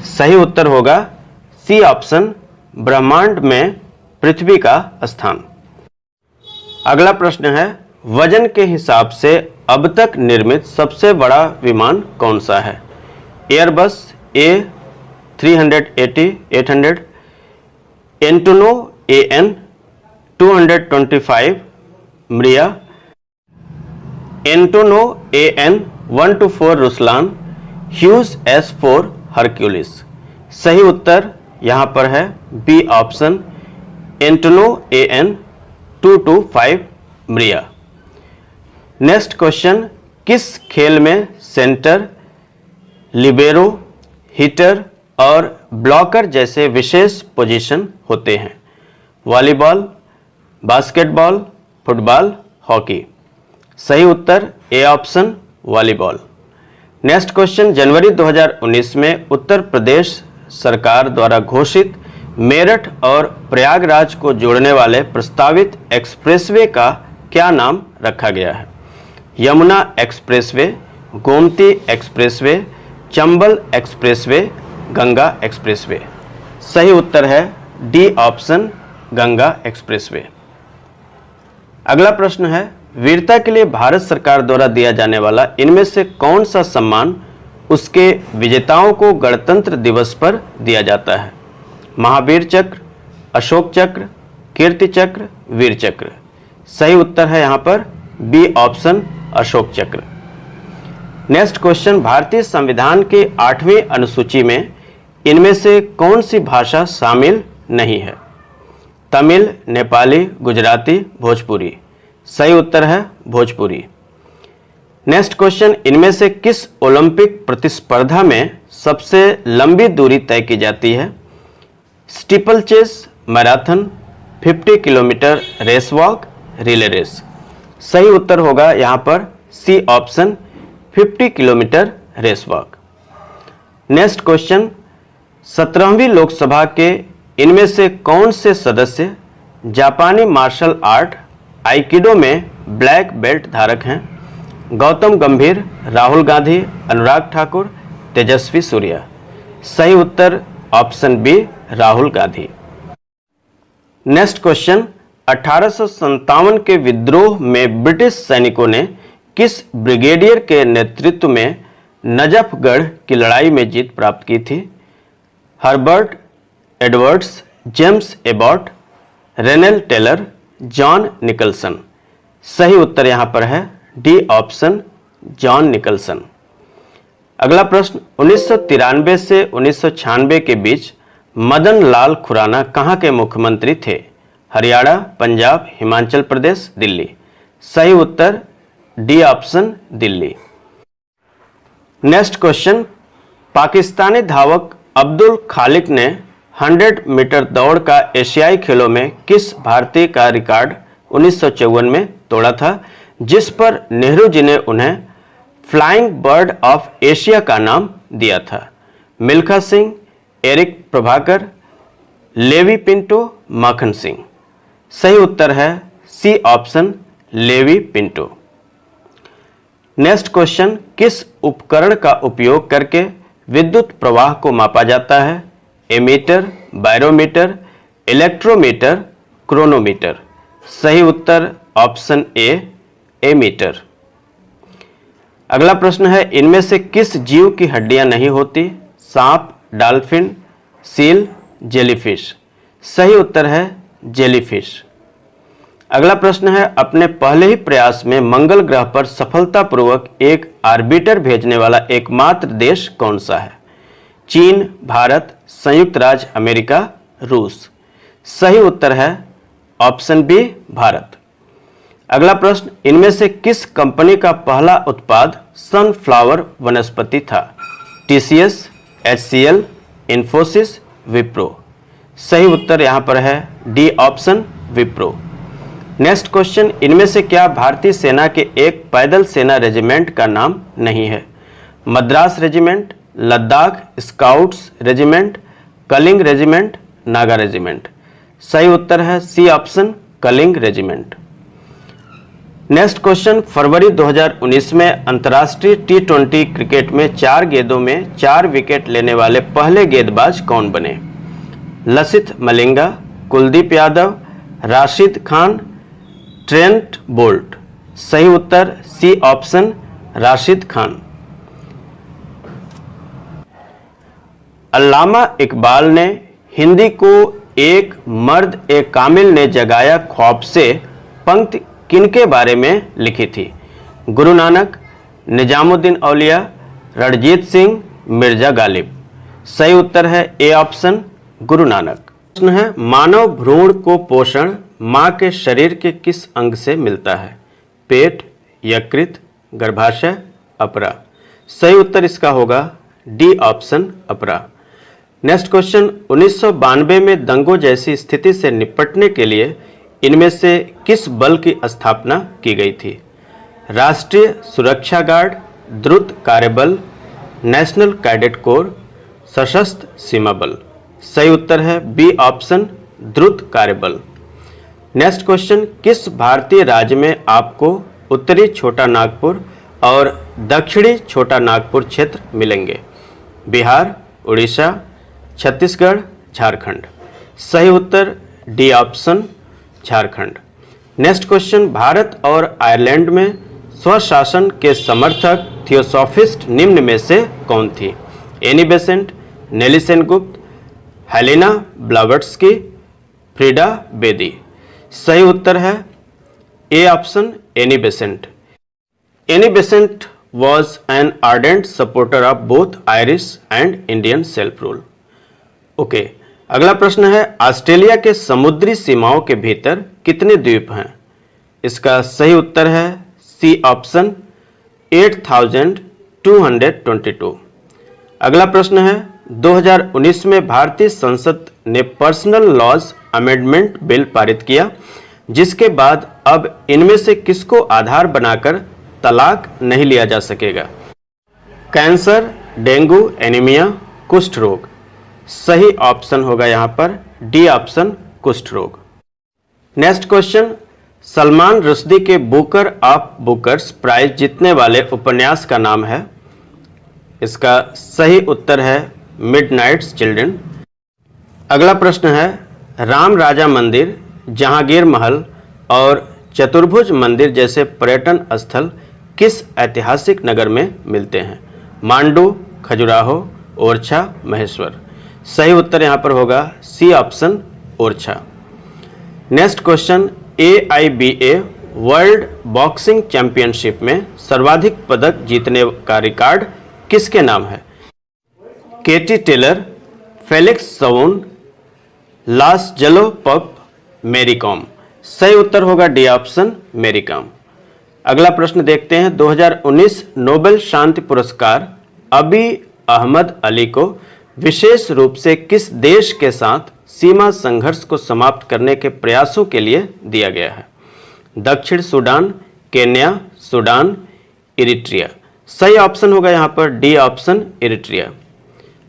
सही उत्तर होगा सी ऑप्शन, ब्रह्मांड में पृथ्वी का स्थान। अगला प्रश्न है, वजन के हिसाब से अब तक निर्मित सबसे बड़ा विमान कौन सा है? Airbus A380-800, Antonov AN 225 Mriya, Antonov AN 124 Ruslan, Hughes S4 Hercules. सही उत्तर यहां पर है B option, Antonov AN 225 Mriya. Next question, किस खेल में सेंटर, लिबेरो, हिटर और ब्लॉकर जैसे विशेष पोजीशन होते हैं? Volleyball, basketball, football, hockey. सही उत्तर A option, volleyball. Next question, जनवरी 2019 में उत्तर प्रदेश सरकार द्वारा घोषित मेरठ और प्रयागराज को जोड़ने वाले प्रस्तावित एक्सप्रेसवे का क्या नाम रखा गया है? Yamuna expressway, Gomti expressway, Chambal expressway, Ganga expressway. सही उत्तर है डी ऑप्शन, गंगा एक्सप्रेसवे। अगला प्रश्न है, वीरता के लिए भारत सरकार द्वारा दिया जाने वाला इनमें से कौन सा सम्मान उसके विजेताओं को गणतंत्र दिवस पर दिया जाता है? महावीर चक्र, अशोक चक्र, कीर्ति चक्र, वीर चक्र। सही उत्तर है यहां पर बी ऑप्शन, अशोक चक्र। नेक्स्ट क्वेश्चन, भारतीय संविधान के 8वीं अनुसूची में इनमें से कौन सी भाषा शामिल नहीं है? तमिल, नेपाली, गुजराती, भोजपुरी। सही उत्तर है भोजपुरी। नेक्स्ट क्वेश्चन, इनमें से किस ओलंपिक प्रतिस्पर्धा में सबसे लंबी दूरी तय की जाती है? Steeplechase, marathon, 50 kilometre race walk, relay race. सही उत्तर होगा यहां पर C option, 50 kilometre race walk. Next question, 17वीं लोकसभा के इनमें से कौन से सदस्य जापानी मार्शल आर्ट आइकिडो में ब्लैक बेल्ट धारक हैं? गौतम गंभीर, राहुल गांधी, अनुराग ठाकुर, तेजस्वी सूर्या। सही उत्तर option B, Rahul Gandhi. Next question, 1857 के विद्रोह में ब्रिटिश सैनिकों ने किस ब्रिगेडियर के नेतृत्व में नजफगढ़ की लड़ाई में जीत प्राप्त की थी? Herbert Edwards, James Abbott, रेनेल Taylor, John Nicholson. सही उत्तर यहां पर है डी ऑप्शन, जॉन निकलसन। अगला प्रश्न, 1993 से 1996 के बीच मदन लाल खुराना कहां के मुख्यमंत्री थे? हरियाणा, पंजाब, हिमाचल प्रदेश, दिल्ली। सही उत्तर D option, Delhi. Next question, पाकिस्तानी धावक अब्दुल खालिक ने 100 मीटर दौड़ का एशियाई खेलों में किस भारतीय का रिकॉर्ड 1954 में तोड़ा था, जिस पर नेहरू जी ने उन्हें फ्लाइंग बर्ड ऑफ एशिया का नाम दिया था? मिल्खा सिंह, एरिक प्रभाकर, लेवी पिंटो, माखन सिंह। सही उत्तर है C option Levy Pinto. Next question, किस उपकरण का उपयोग करके विद्युत प्रवाह को मापा जाता है? Ammeter, barometer, electrometer, chronometer. सही उत्तर ऑप्शन ए एमीटर। अगला प्रश्न है, इनमें से किस जीव की हड्डियां नहीं होती? सांप, डॉल्फिन, सील, जेलीफिश। सही उत्तर है जेलीफिश। अगला प्रश्न है, अपने पहले ही प्रयास में मंगल ग्रह पर सफलतापूर्वक एक ऑर्बिटर भेजने वाला एकमात्र देश कौन सा है? चीन, भारत, संयुक्त राज्य अमेरिका, रूस। सही उत्तर है ऑप्शन बी भारत। अगला प्रश्न, इनमें से किस कंपनी का पहला उत्पाद सनफ्लावर वनस्पति था? TCS, HCL, Infosys, Wipro. सही उत्तर यहां पर है D option Wipro. Next question, इनमें से क्या भारतीय सेना के एक पैदल सेना रेजिमेंट का नाम नहीं है? Madras Regiment, Ladakh Scouts Regiment, Kalinga Regiment, Naga Regiment. सही उत्तर है C option Kalinga Regiment. Next question, फरवरी 2019 में अंतर्राष्ट्रीय T20 क्रिकेट में 4 गेंदों में 4 विकेट लेने वाले पहले गेंदबाज कौन बने? Lasith Malinga, Kuldeep Yadav, Rashid Khan, Trent Boult. सही उत्तर सी ऑप्शन राशिद खान। अल्लामा इकबाल ने हिंदी को एक मर्द ए कामिल ने जगाया ख्वाब से पंक्ति किनके बारे में लिखी थी? गुरु नानक, निजामुद्दीन औलिया, रणजीत सिंह, मिर्जा गालिब। सही उत्तर है ए ऑप्शन गुरु नानक। प्रश्न है, मानव भ्रूण को पोषण मां के शरीर के किस अंग से मिलता है? पेट, यकृत, गर्भाशय, अपरा। सही उत्तर इसका होगा डी ऑप्शन अपरा। नेक्स्ट क्वेश्चन, 1992 में दंगों जैसी स्थिति से निपटने के लिए इनमें से किस बल की स्थापना की गई थी? राष्ट्रीय सुरक्षा गार्ड, द्रुत कार्यबल, नेशनल कैडेट कोर, सशस्त्र सीमा बल। सही उत्तर है बी ऑप्शन द्रुत कार्यबल। नेक्स्ट क्वेश्चन, किस भारतीय राज्य में आपको उत्तरी छोटा नागपुर और दक्षिणी छोटा नागपुर क्षेत्र मिलेंगे? बिहार, उड़ीसा, छत्तीसगढ़, झारखंड। सही उत्तर D option Jharkhand. Next question, Bharat और आयरलैंड में स्वशासन के समर्थक थियोसॉफिस्ट निम्न में से कौन थी? Annie Besant, Nellie Sengupta, Helena Blavatsky, Freda Bedi. सही उत्तर है A option Annie Besant. Annie Besant was an ardent supporter of both Irish and Indian self rule. Okay, अगला प्रश्न है, ऑस्ट्रेलिया के समुद्री सीमाओं के भीतर कितने द्वीप हैं? इसका सही उत्तर है सी ऑप्शन 8222। अगला प्रश्न है, 2019 में भारतीय संसद ने पर्सनल लॉज अमेंडमेंट बिल पारित किया, जिसके बाद अब इनमें से किसको आधार बनाकर तलाक नहीं लिया जा सकेगा? कैंसर, डेंगू, एनीमिया, कुष्ठ रोग। सही ऑप्शन होगा यहां पर डी ऑप्शन कुष्ठ रोग। नेक्स्ट क्वेश्चन, सलमान रुश्दी के बुकर ऑफ बुकर्स प्राइज जीतने वाले उपन्यास का नाम है? इसका सही उत्तर है मिडनाइट्स चिल्ड्रन। अगला प्रश्न है, राम राजा मंदिर, जहांगीर महल और चतुर्भुज मंदिर जैसे पर्यटन स्थल किस ऐतिहासिक नगर में मिलते हैं? मांडू, खजुराहो, ओरछा, महेश्वर। सही उत्तर यहां पर होगा C option Orchha. Next question, AIBA world boxing championship में सर्वाधिक पदक जीतने का रिकॉर्ड किसके नाम है? केटी टेलर, फेलिक्स सवून, लासजेलो पप, मैरी कॉम। सही उत्तर होगा डी ऑप्शन मैरी कॉम। अगला प्रश्न देखते हैं, 2019 नोबेल शांति पुरस्कार अबी अहमद अली को विशेष रूप से किस देश के साथ सीमा संघर्ष को समाप्त करने के प्रयासों के लिए दिया गया है? दक्षिण सूडान, केन्या, सूडान, इरिट्रिया। सही ऑप्शन होगा यहां पर डी ऑप्शन इरिट्रिया।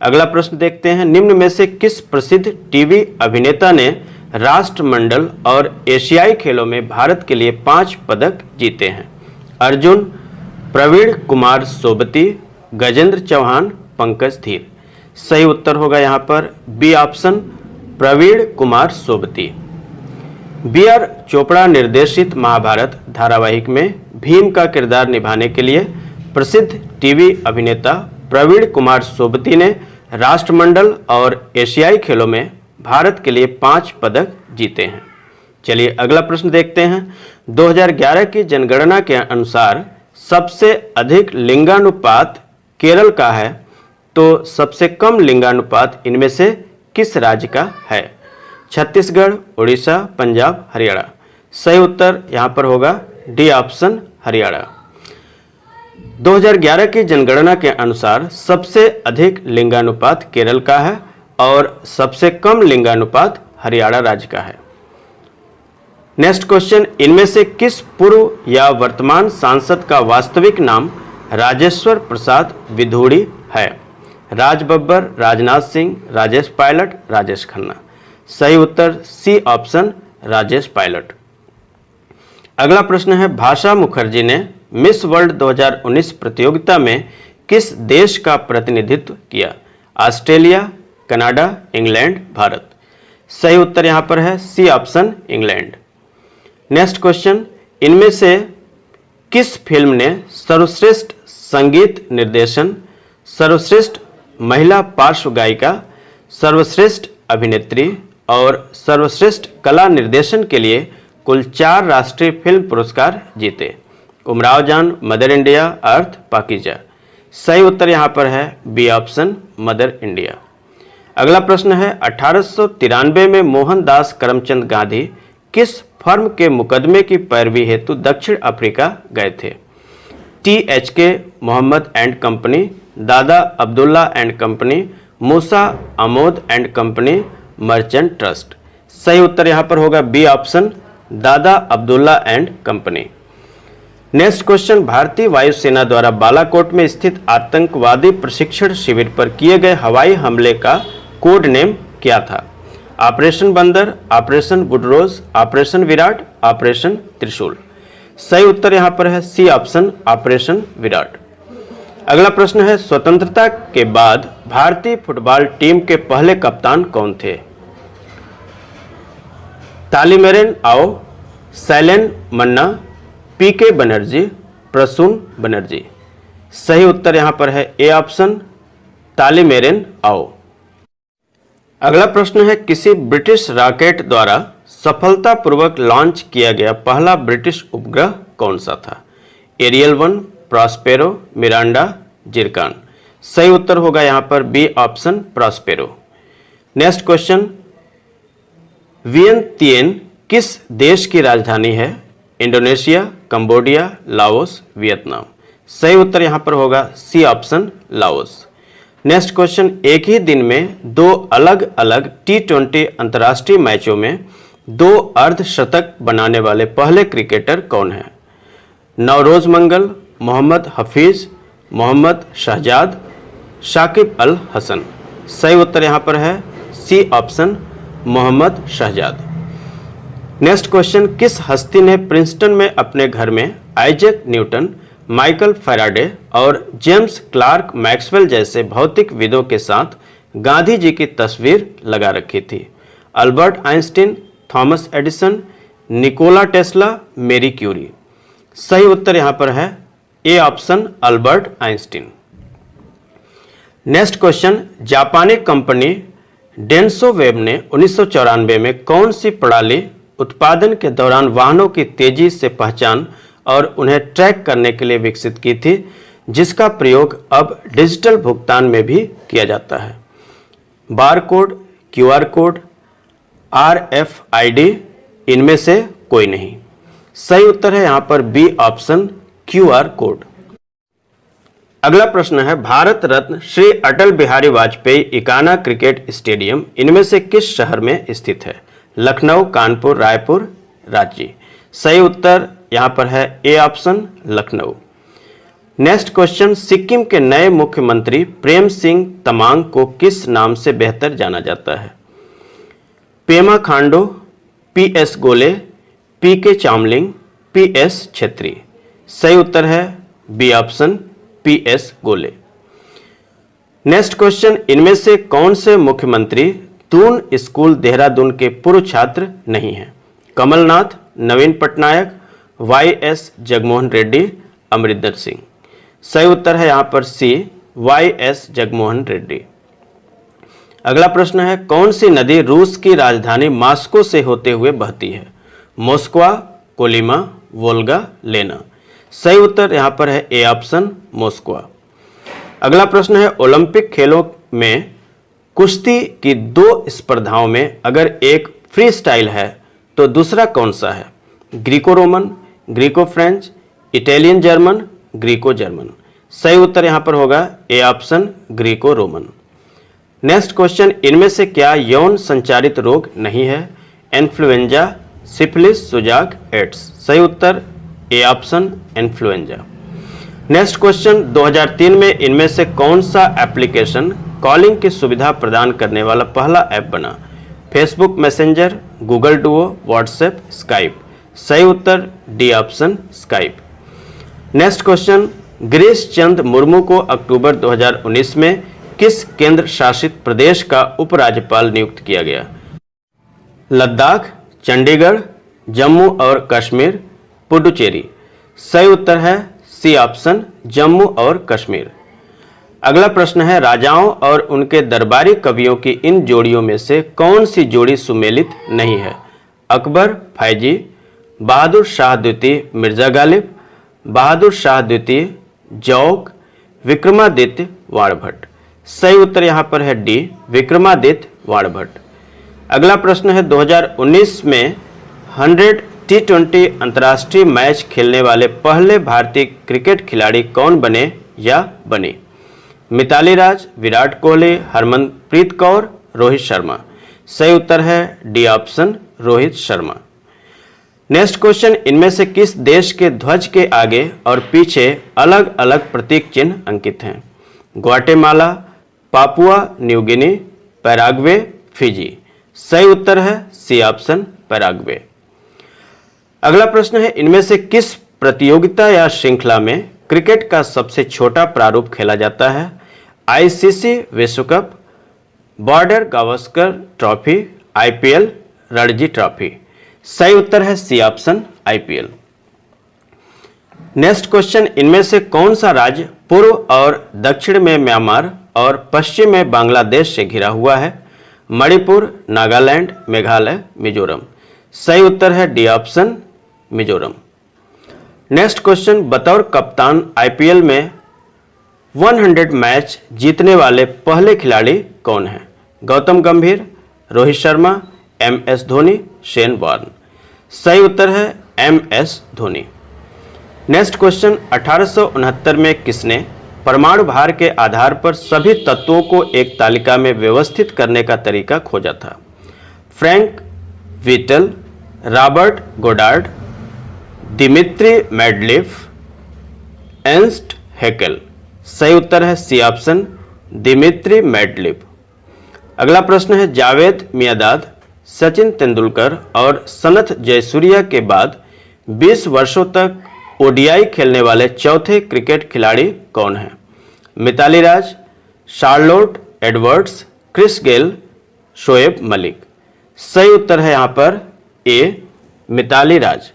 अगला प्रश्न देखते हैं, निम्न में से किस प्रसिद्ध टीवी अभिनेता ने राष्ट्रमंडल और एशियाई खेलों में भारत के लिए 5 पदक जीते हैं? अर्जुन, प्रवीण कुमार सोबती, गजेंद्र चौहान, पंकज धीर। सही उत्तर होगा यहाँ पर B option, Praveen Kumar Sobti. B R Chopra निर्देशित महाभारत धारावाहिक में भीम का किरदार निभाने के लिए प्रसिद्ध टीवी अभिनेता प्रवीण कुमार सोबती ने राष्ट्रमंडल और एशियाई खेलों में भारत के लिए 5 पदक जीते हैं। चलिए अगला प्रश्न देखते हैं, 2011 की जनगणना के अनुसार सबसे अधिक लिंगानुपात केरल का है, तो सबसे कम लिंगानुपात इनमें से किस राज्य का है? छत्तीसगढ़, उड़ीसा, पंजाब, हरियाणा। सही उत्तर यहां पर होगा डी ऑप्शन, हरियाणा। 2011 की जनगणना के अनुसार सबसे अधिक लिंगानुपात केरल का है और सबसे कम लिंगानुपात हरियाणा राज्य का है। नेक्स्ट क्वेश्चन, इनमें से किस पूर्व या वर्तमान सांसद का वास्तविक नाम राजेश्वर प्रसाद विधूड़ी है? राज बब्बर, राजनाथ सिंह, राजेश पायलट, राजेश खन्ना। सही उत्तर सी ऑप्शन, राजेश पायलट। अगला प्रश्न है, भाषा मुखर्जी ने मिस वर्ल्ड 2019 प्रतियोगिता में किस देश का प्रतिनिधित्व किया? Australia, Canada, England, Bharat. सही उत्तर यहां पर है C option, England. Next question, इनमें से किस फिल्म ने सर्वश्रेष्ठ संगीत निर्देशन, सर्वश्रेष्ठ महिला पार्श्व गायिका, सर्वश्रेष्ठ अभिनेत्री और सर्वश्रेष्ठ कला निर्देशन के लिए कुल 4 राष्ट्रीय फिल्म पुरस्कार जीते? उमराव जान, मदर इंडिया, अर्थ, पाकीजा। सही उत्तर यहां पर है बी ऑप्शन, मदर इंडिया। अगला प्रश्न है, 1893 में मोहनदास करमचंद गांधी किस फर्म के मुकदमे की पैरवी हेतु दक्षिण अफ्रीका गए थे? THK मोहम्मद एंड कंपनी, दादा Abdullah and company, Musa Amod and company, merchant trust. सही उत्तर यहां पर होगा बी ऑप्शन, दादा Abdullah and company. Next question, भारतीय वायुसेना द्वारा बालाकोट में स्थित आतंकवादी प्रशिक्षण शिविर पर किए गए हवाई हमले का कोड नेम क्या था? ऑपरेशन बंदर, ऑपरेशन बुडरोज, ऑपरेशन विराट, ऑपरेशन त्रिशूल। सही उत्तर यहां पर है सी ऑप्शन, ऑपरेशन विराट। अगला प्रश्न है, स्वतंत्रता के बाद भारतीय फुटबॉल टीम के पहले कप्तान कौन थे? तालिमेरन आओ, शैलेन मन्ना, PK बनर्जी, प्रसून बनर्जी। सही उत्तर यहां पर है ए ऑप्शन, तालिमेरन आओ। अगला प्रश्न है, किसी ब्रिटिश रॉकेट द्वारा सफलतापूर्वक लॉन्च किया गया पहला ब्रिटिश उपग्रह कौन सा था? एरियल 1, प्रॉस्पेरो, मिरांडा, जिरकान। सही उत्तर होगा यहां पर B option, Prospero. Next question, Vientiane किस देश की राजधानी है? Indonesia, Cambodia, Laos, Vietnam. सही उत्तर यहां पर होगा C option, Laos. Next question, एक ही दिन में 2 अलग अलग T20 अंतर्राष्ट्रीय मैचों में 2 अर्धशतक बनाने वाले पहले क्रिकेटर कौन है? नवरोज मंगल, मोहम्मद हफीज, मोहम्मद शहजाद, शाकिब अल हसन। सही उत्तर यहां पर है C option, Mohammad Shahzad. Next question, किस हस्ती ने प्रिंसटन में अपने घर में आइजैक न्यूटन, माइकल फैराडे और जेम्स क्लार्क मैक्सवेल जैसे भौतिकविदों के साथ गांधी जी की तस्वीर लगा रखी थी? Albert Einstein, Thomas Edison, Nikola Tesla, Marie Curie. सही उत्तर यहां पर है A option, Albert Einstein. Next question, जापानी कंपनी डेंसो वेब ने 1994 में कौन सी प्रणाली उत्पादन के दौरान वाहनों की तेजी से पहचान और उन्हें ट्रैक करने के लिए विकसित की थी, जिसका प्रयोग अब डिजिटल भुगतान में भी किया जाता है? बारकोड, QR कोड, RFID, इनमें से कोई नहीं। सही उत्तर है यहां पर बी ऑप्शन, QR कोड। अगला प्रश्न है, भारत रत्न श्री अटल बिहारी वाजपेयी इकाना क्रिकेट स्टेडियम इनमें से किस शहर में स्थित है? लखनऊ, कानपुर, रायपुर, रांची। सही उत्तर यहां पर है A option, Lucknow. Next question, Sikkim के नए मुख्यमंत्री प्रेम सिंह तमांग को किस नाम से बेहतर जाना जाता है? पेमा खांडू, पीएस गोले, पीके चामलिंग, पीएस छेत्री। सही उत्तर है बी ऑप्शन, पीएस गोले। नेक्स्ट क्वेश्चन, इनमें से कौन से मुख्यमंत्री दून स्कूल देहरादून के पूर्व छात्र नहीं हैं? कमलनाथ, नवीन पटनायक, वाईएस जगमोहन रेड्डी, अमरिंदर सिंह। सही उत्तर है यहां पर सी, वाईएस जगमोहन रेड्डी। अगला प्रश्न है, कौन सी नदी रूस की राजधानी मॉस्को से होते हुए बहती है? मोस्कवा, कोलिमा, वोल्गा, लेना। सही उत्तर यहां पर है ए ऑप्शन, मोस्कवा। अगला प्रश्न है, ओलंपिक खेलों में कुश्ती की 2 स्पर्धाओं में अगर एक फ्री स्टाइल है तो दूसरा कौन सा है? Greco Roman, Greco French, Italian German, Greco German. सही उत्तर यहां पर होगा A option, Greco Roman. Next question, इनमें से क्या यौन संचारित रोग नहीं है? इन्फ्लुएंजा, सिफिलिस, सुजाक, एड्स। सही उत्तर A option, influenza. Next question, 2003 में इनमें से कौन सा एप्लीकेशन कॉलिंग की सुविधा प्रदान करने वाला पहला ऐप बना? Facebook Messenger, Google Duo, WhatsApp, Skype. सही उत्तर D option, Skype. Next question, Girish Chandra Murmu को अक्टूबर 2019 में किस केंद्र शासित प्रदेश का उपराज्यपाल नियुक्त किया गया? लद्दाख, चंडीगढ़, जम्मू और कश्मीर, पुडुचेरी। सही उत्तर है सी ऑप्शन, जम्मू और कश्मीर। अगला प्रश्न है, राजाओं और उनके दरबारी कवियों की इन जोड़ियों में से कौन सी जोड़ी सुमेलित नहीं है? अकबर, फैजी, बहादुर शाह द्वितीय, मिर्जा गालिब, बहादुर शाह द्वितीय, जौक, विक्रमादित्य, वाणभट्ट। सही उत्तर यहां पर है डी, विक्रमादित्य, वाणभट्ट। अगला प्रश्न है, 2019 में 100 T20 अंतर्राष्ट्रीय मैच खेलने वाले पहले भारतीय क्रिकेट खिलाड़ी कौन बने या बनी? मिताली राज, विराट कोहली, हरमनप्रीत कौर, रोहित शर्मा। सही उत्तर है D option, Rohit Sharma. Next question, इनमें से किस देश के ध्वज के आगे और पीछे अलग अलग प्रतीक चिन्ह अंकित हैं? Guatemala, Papua New Guinea, Paraguay, Fiji. सही उत्तर है सी ऑप्शन, पैराग्वे। अगला प्रश्न है, इनमें से किस प्रतियोगिता या श्रृंखला में क्रिकेट का सबसे छोटा प्रारूप खेला जाता है? आईसीसी विश्व cup, Border Gavaskar trophy, IPL, Ranji trophy. सही उत्तर है C option, IPL. Next question, इनमें से कौन सा राज्य पूर्व और दक्षिण में म्यांमार और पश्चिम में बांग्लादेश से घिरा हुआ है? मणिपुर, नागालैंड, मेघालय, मिजोरम। सही उत्तर है D option, Mizoram. Next question, बतौर कप्तान आईपीएल में 100 मैच जीतने वाले पहले खिलाड़ी कौन हैं? Gautam Gambhir, Rohit Sharma, MS Dhoni, Shane Warne. सही उत्तर है एमएस धोनी। नेक्स्ट क्वेश्चन, 1869 में किसने परमाणु भार के आधार पर सभी तत्वों को एक तालिका में व्यवस्थित करने का तरीका खोजा था? Frank Whittle, Robert Goddard, Dmitri Mendeleev, Ernst Haeckel. सही उत्तर है सी ऑप्शन, दिमित्री मेंडलीफ। अगला प्रश्न है, जावेद मियांदाद, सचिन तेंदुलकर और सनथ जयसूर्या के बाद 20 वर्षों तक ओडीआई खेलने वाले चौथे क्रिकेट खिलाड़ी कौन हैं? Mithali Raj, Charlotte Edwards, Chris Gayle, Shoaib Malik. सही उत्तर है यहां पर A, Mithali Raj.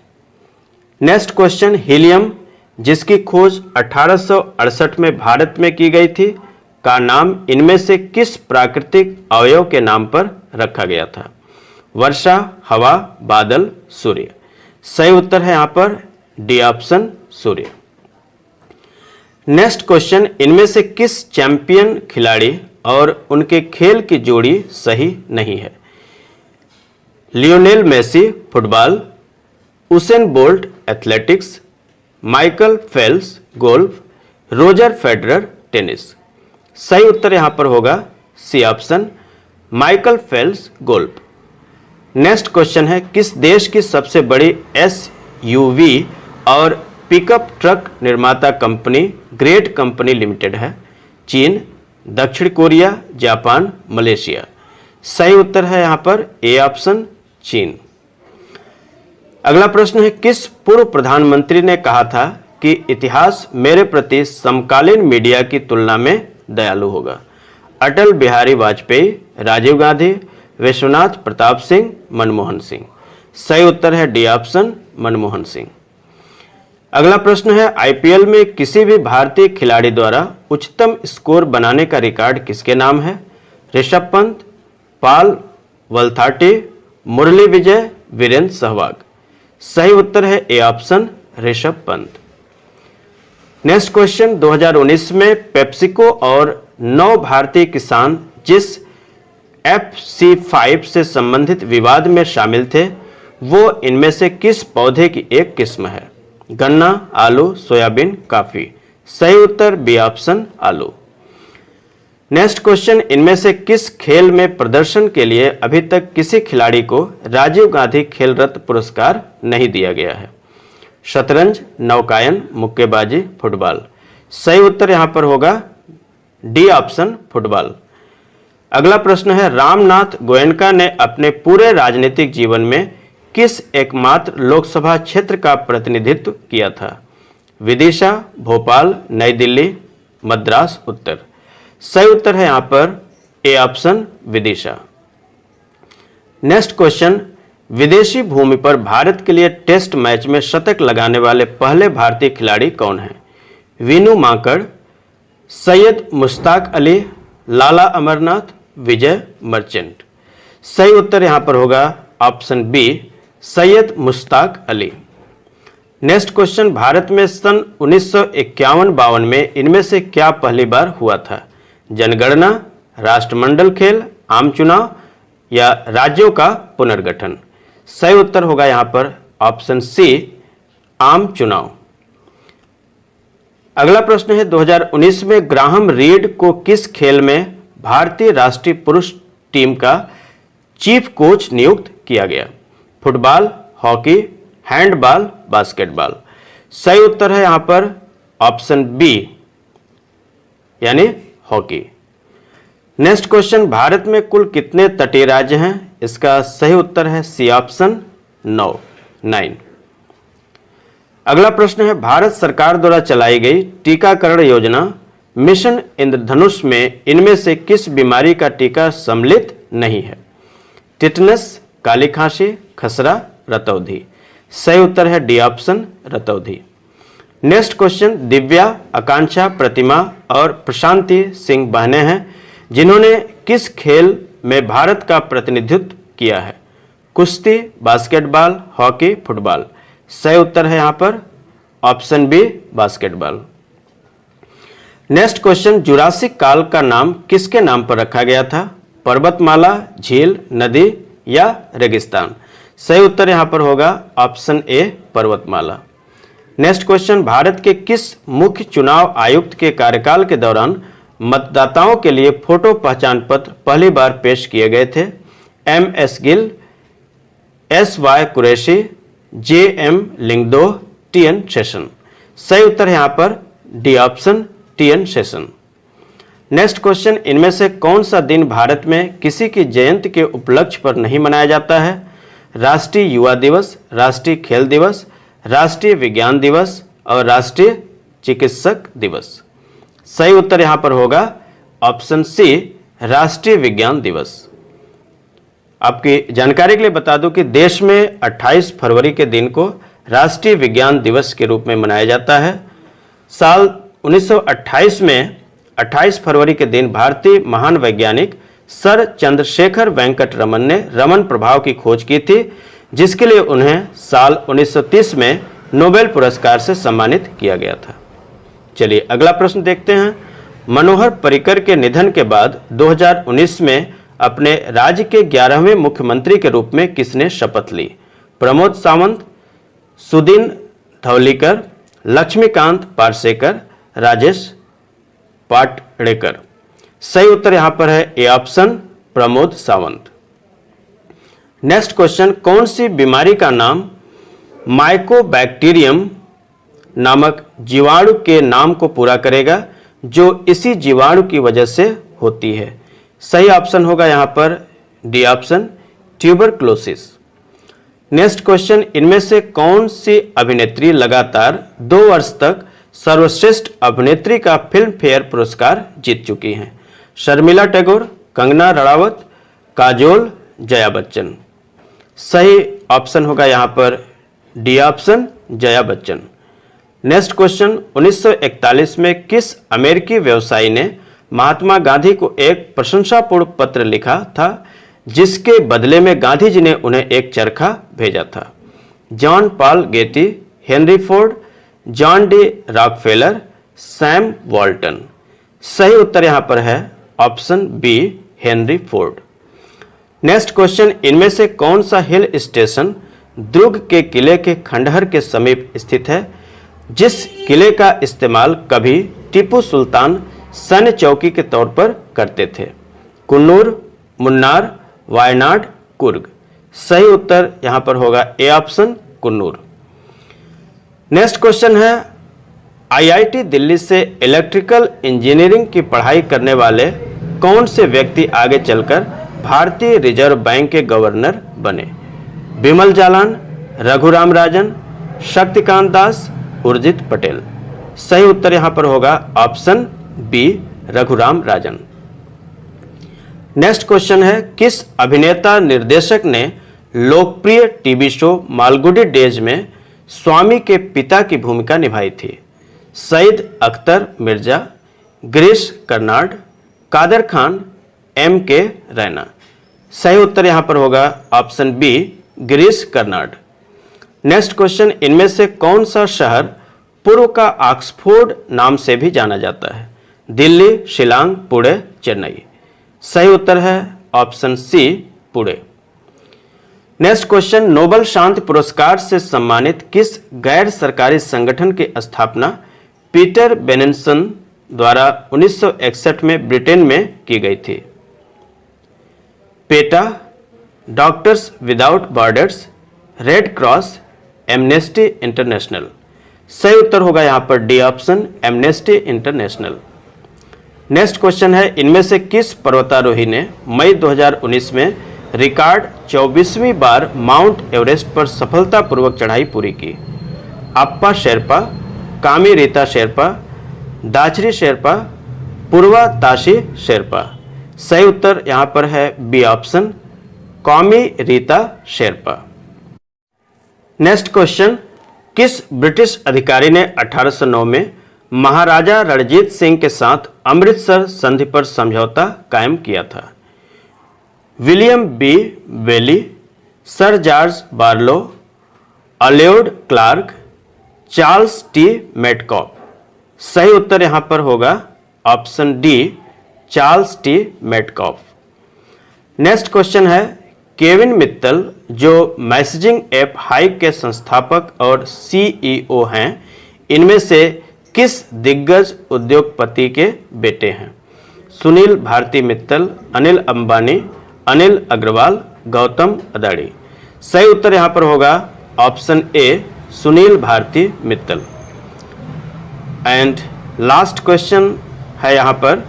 Next question, helium जिसकी खोज 1868 में भारत में की गई थी का नाम इनमें से किस प्राकृतिक अवयव के नाम पर रखा गया था? वर्षा, हवा, बादल, सूर्य। सही उत्तर है यहां पर डी ऑप्शन, सूर्य। नेक्स्ट क्वेश्चन, इनमें से किस चैंपियन खिलाड़ी और उनके खेल की जोड़ी सही नहीं है? Lionel Messi football, Usain Bolt athletics, Michael Phelps golf, Roger Federer tennis. सही उत्तर यहां पर होगा C option, Michael Phelps golf. Next question है, किस देश की सबसे बड़ी एसयूवी और पिकअप ट्रक निर्माता कंपनी ग्रेट कंपनी लिमिटेड है? चीन, दक्षिण कोरिया, जापान, मलेशिया। सही उत्तर है यहां पर ए ऑप्शन चीन। अगला प्रश्न है, किस पूर्व प्रधानमंत्री ने कहा था कि इतिहास मेरे प्रति समकालीन मीडिया की तुलना में दयालु होगा? अटल बिहारी वाजपेयी, राजीव गांधी, विश्वनाथ प्रताप सिंह, मनमोहन सिंह। सही उत्तर है डी ऑप्शन मनमोहन सिंह। अगला प्रश्न है, आईपीएल में किसी भी भारतीय खिलाड़ी द्वारा उच्चतम स्कोर बनाने का रिकॉर्ड किसके नाम है? ऋषभ पंत, पाल वलथाटी, मुरली विजय, वीरेंद्र सहवाग। सही उत्तर है A option Rishabh Pant. Next question, 2019 में पेप्सिको और 9 भारतीय किसान जिस FC5 से संबंधित विवाद में शामिल थे वो इनमें से किस पौधे की एक किस्म है? गन्ना, आलू, सोयाबीन, काफी। सही उत्तर बी ऑप्शन आलू। नेक्स्ट क्वेश्चन, इनमें से किस खेल में प्रदर्शन के लिए अभी तक किसी खिलाड़ी को राजीव गांधी खेल रत्न पुरस्कार नहीं दिया गया है? शतरंज, नौकायन, मुक्केबाजी, फुटबॉल। सही उत्तर यहां पर होगा डी ऑप्शन फुटबॉल। अगला प्रश्न है, रामनाथ गोयनका ने अपने पूरे राजनीतिक जीवन में किस एकमात्र लोकसभा क्षेत्र का प्रतिनिधित्व किया था? विदिशा, भोपाल, नई दिल्ली, मद्रास, उत्तर। सही उत्तर है यहां पर A option Vidisha. Next question, विदेशी भूमि पर भारत के लिए टेस्ट मैच में शतक लगाने वाले पहले भारतीय खिलाड़ी कौन हैं? वीनू मांकड़, सैयद मुश्ताक अली, लाला अमरनाथ, विजय मर्चेंट। सही उत्तर यहां पर होगा option B Syed Mushtaq Ali. Next question, Bharat में सन 1951-52 में इनमें से क्या पहली बार हुआ था? जनगणना, राष्ट्रमंडल खेल, आम चुनाव या राज्यों का पुनर्गठन। सही उत्तर होगा यहां पर ऑप्शन सी आम चुनाव। अगला प्रश्न है, 2019 में ग्राहम रीड को किस खेल में भारतीय राष्ट्रीय पुरुष टीम का चीफ कोच नियुक्त किया गया? Football, hockey, handball, basketball. सही उत्तर है यहां पर ऑप्शन बी यानी हॉकी। नेक्स्ट क्वेश्चन, भारत में कुल कितने तटीय राज्य हैं? इसका सही उत्तर है सी ऑप्शन 9। अगला प्रश्न है, भारत सरकार द्वारा चलाई गई टीकाकरण योजना मिशन इंद्रधनुष में इनमें से किस बीमारी का टीका सम्मिलित नहीं है? टिटनस, काली खांसी, खसरा, रतौंधी। सही उत्तर है डी ऑप्शन रतौंधी। नेक्स्ट क्वेश्चन, दिव्या, आकांक्षा, प्रतिमा और प्रशांति सिंह बहनें हैं जिन्होंने किस खेल में भारत का प्रतिनिधित्व किया है? कुश्ती, बास्केटबॉल, हॉकी, फुटबॉल। सही उत्तर है यहां पर option B basketball. Next question, Jurassic काल का नाम किसके नाम पर रखा गया था? पर्वतमाला, झील, नदी या रेगिस्तान। सही उत्तर यहां पर होगा ऑप्शन ए पर्वतमाला। नेक्स्ट क्वेश्चन, भारत के किस मुख्य चुनाव आयुक्त के कार्यकाल के दौरान मतदाताओं के लिए फोटो पहचान पत्र पहली बार पेश किए गए थे? MS Gill, SY Qureshi, JM Lyngdoh, TN Seshan. सही उत्तर है यहां पर D option TN Seshan. Next question, इनमें से कौन सा दिन भारत में किसी की जयंती के उपलक्ष्य पर नहीं मनाया जाता है? राष्ट्रीय युवा दिवस, राष्ट्रीय खेल दिवस, राष्ट्रीय विज्ञान दिवस और राष्ट्रीय चिकित्सक दिवस। सही उत्तर यहां पर होगा ऑप्शन सी राष्ट्रीय विज्ञान दिवस। आपकी जानकारी के लिए बता दूं कि देश में 28 फरवरी के दिन को राष्ट्रीय विज्ञान दिवस के रूप में मनाया जाता है। साल 1928 में 28 फरवरी के दिन भारतीय महान वैज्ञानिक सर चंद्रशेखर वेंकट रमन ने रमन प्रभाव की खोज की थी, जिसके लिए उन्हें साल 1930 में नोबेल पुरस्कार से सम्मानित किया गया था। चलिए अगला प्रश्न देखते हैं। मनोहर पर्रिकर के निधन के बाद 2019 में अपने राज्य के 11वें मुख्यमंत्री के रूप में किसने शपथ ली? प्रमोद सावंत, सुदीन धवलीकर, लक्ष्मीकांत पार्सेकर, राजेश पाटड़ेकर। सही उत्तर यहां पर है A option Pramod Sawant. Next question, कौन सी बीमारी का नाम माइकोबैक्टीरियम नामक जीवाणु के नाम को पूरा करेगा जो इसी जीवाणु की वजह से होती है। सही ऑप्शन होगा यहां पर D option, tuberculosis. Next question, इनमें से कौन सी अभिनेत्री लगातार 2 वर्ष तक सर्वश्रेष्ठ अभिनेत्री का फिल्म फेयर पुरस्कार जीत चुकी हैं? शर्मिला टैगोर, कंगना रणावत, काजोल, जया बच्चन। सही ऑप्शन होगा यहां पर D option, Jaya Bachchan. Next question, 1941 में किस अमेरिकी व्यवसायी ने महात्मा गांधी को एक प्रशंसापूर्ण पत्र लिखा था जिसके बदले में गांधी जी ने उन्हें एक चरखा भेजा था? John Paul Getty, Henry Ford, John D Rockefeller, Sam Walton. सही उत्तर यहां पर है option B, Henry Ford. Next question, इनमें से कौन सा हिल स्टेशन दुर्ग के किले के खंडहर के समीप स्थित है जिस किले का इस्तेमाल कभी टीपू सुल्तान सैन्य चौकी के तौर पर करते थे? कुन्नूर, मुन्नार, वायनाड, कुर्ग। सही उत्तर यहां पर होगा A option, Coonoor. Next question है, आईआईटी दिल्ली से इलेक्ट्रिकल इंजीनियरिंग की पढ़ाई करने वाले कौन से व्यक्ति आगे चलकर भारतीय रिजर्व बैंक के गवर्नर बने? बिमल जालान, रघुराम राजन, शक्तिकांत दास, उर्जित पटेल। सही उत्तर यहां पर होगा option B, Raghuram Rajan. Next question है, किस अभिनेता निर्देशक ने लोकप्रिय टीवी शो मालगुडी डेज में स्वामी के पिता की भूमिका निभाई थी? Saeed Akhtar Mirza, Girish Karnad, Kader Khan, M K Raina. सही उत्तर यहां पर होगा option B, Girish Karnad. Next question, इनमें से कौन सा शहर पूर्व का ऑक्सफोर्ड नाम से भी जाना जाता है? दिल्ली, शिलांग, पुणे, चेन्नई। सही उत्तर है option C, Pune. Next question, Nobel शांति पुरस्कार से सम्मानित किस गैर सरकारी संगठन की स्थापना पीटर बेनिसन द्वारा 1961 में ब्रिटेन में की गई थी? PETA, doctors without borders, red cross, amnesty international. सही उत्तर होगा यहां पर D option, amnesty international. Next question है, इनमें से किस पर्वतारोही ने मई 2019 में रिकॉर्ड 24वीं बार माउंट एवरेस्ट पर सफलतापूर्वक चढ़ाई पूरी की? अप्पा शेरपा, कामी रीता शेरपा, दाचरी शेरपा, पूर्वा ताशी शेरपा। सही उत्तर यहां पर है बी ऑप्शन, कौमी रीता शेरपा। नेक्स्ट क्वेश्चन, किस ब्रिटिश अधिकारी ने 1809 में महाराजा रणजीत सिंह के साथ अमृतसर संधि पर समझौता कायम किया था? विलियम बी वेली, सर जॉर्ज बार्लो, अलियोड क्लार्क, चार्ल्स टी मेटकॉफ। सही उत्तर यहां पर होगा option D, Charles T Metcalfe. Next question है, केविन मित्तल जो मैसेजिंग ऐप हाइव के संस्थापक और सीईओ हैं, इनमें से किस दिग्गज उद्योगपति के बेटे हैं? सुनील भारती मित्तल, अनिल अंबानी, अनिल अग्रवाल, गौतम अदानी। सही उत्तर यहां पर होगा option A, Sunil Bharti Mittal. And last question है यहां पर,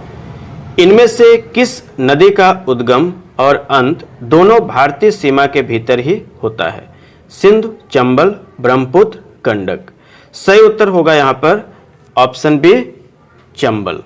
इनमें से किस नदी का उद्गम और अंत दोनों भारतीय सीमा के भीतर ही होता है? सिंधु, चंबल, ब्रह्मपुत्र, गंडक। सही उत्तर होगा यहां पर ऑप्शन बी, चंबल।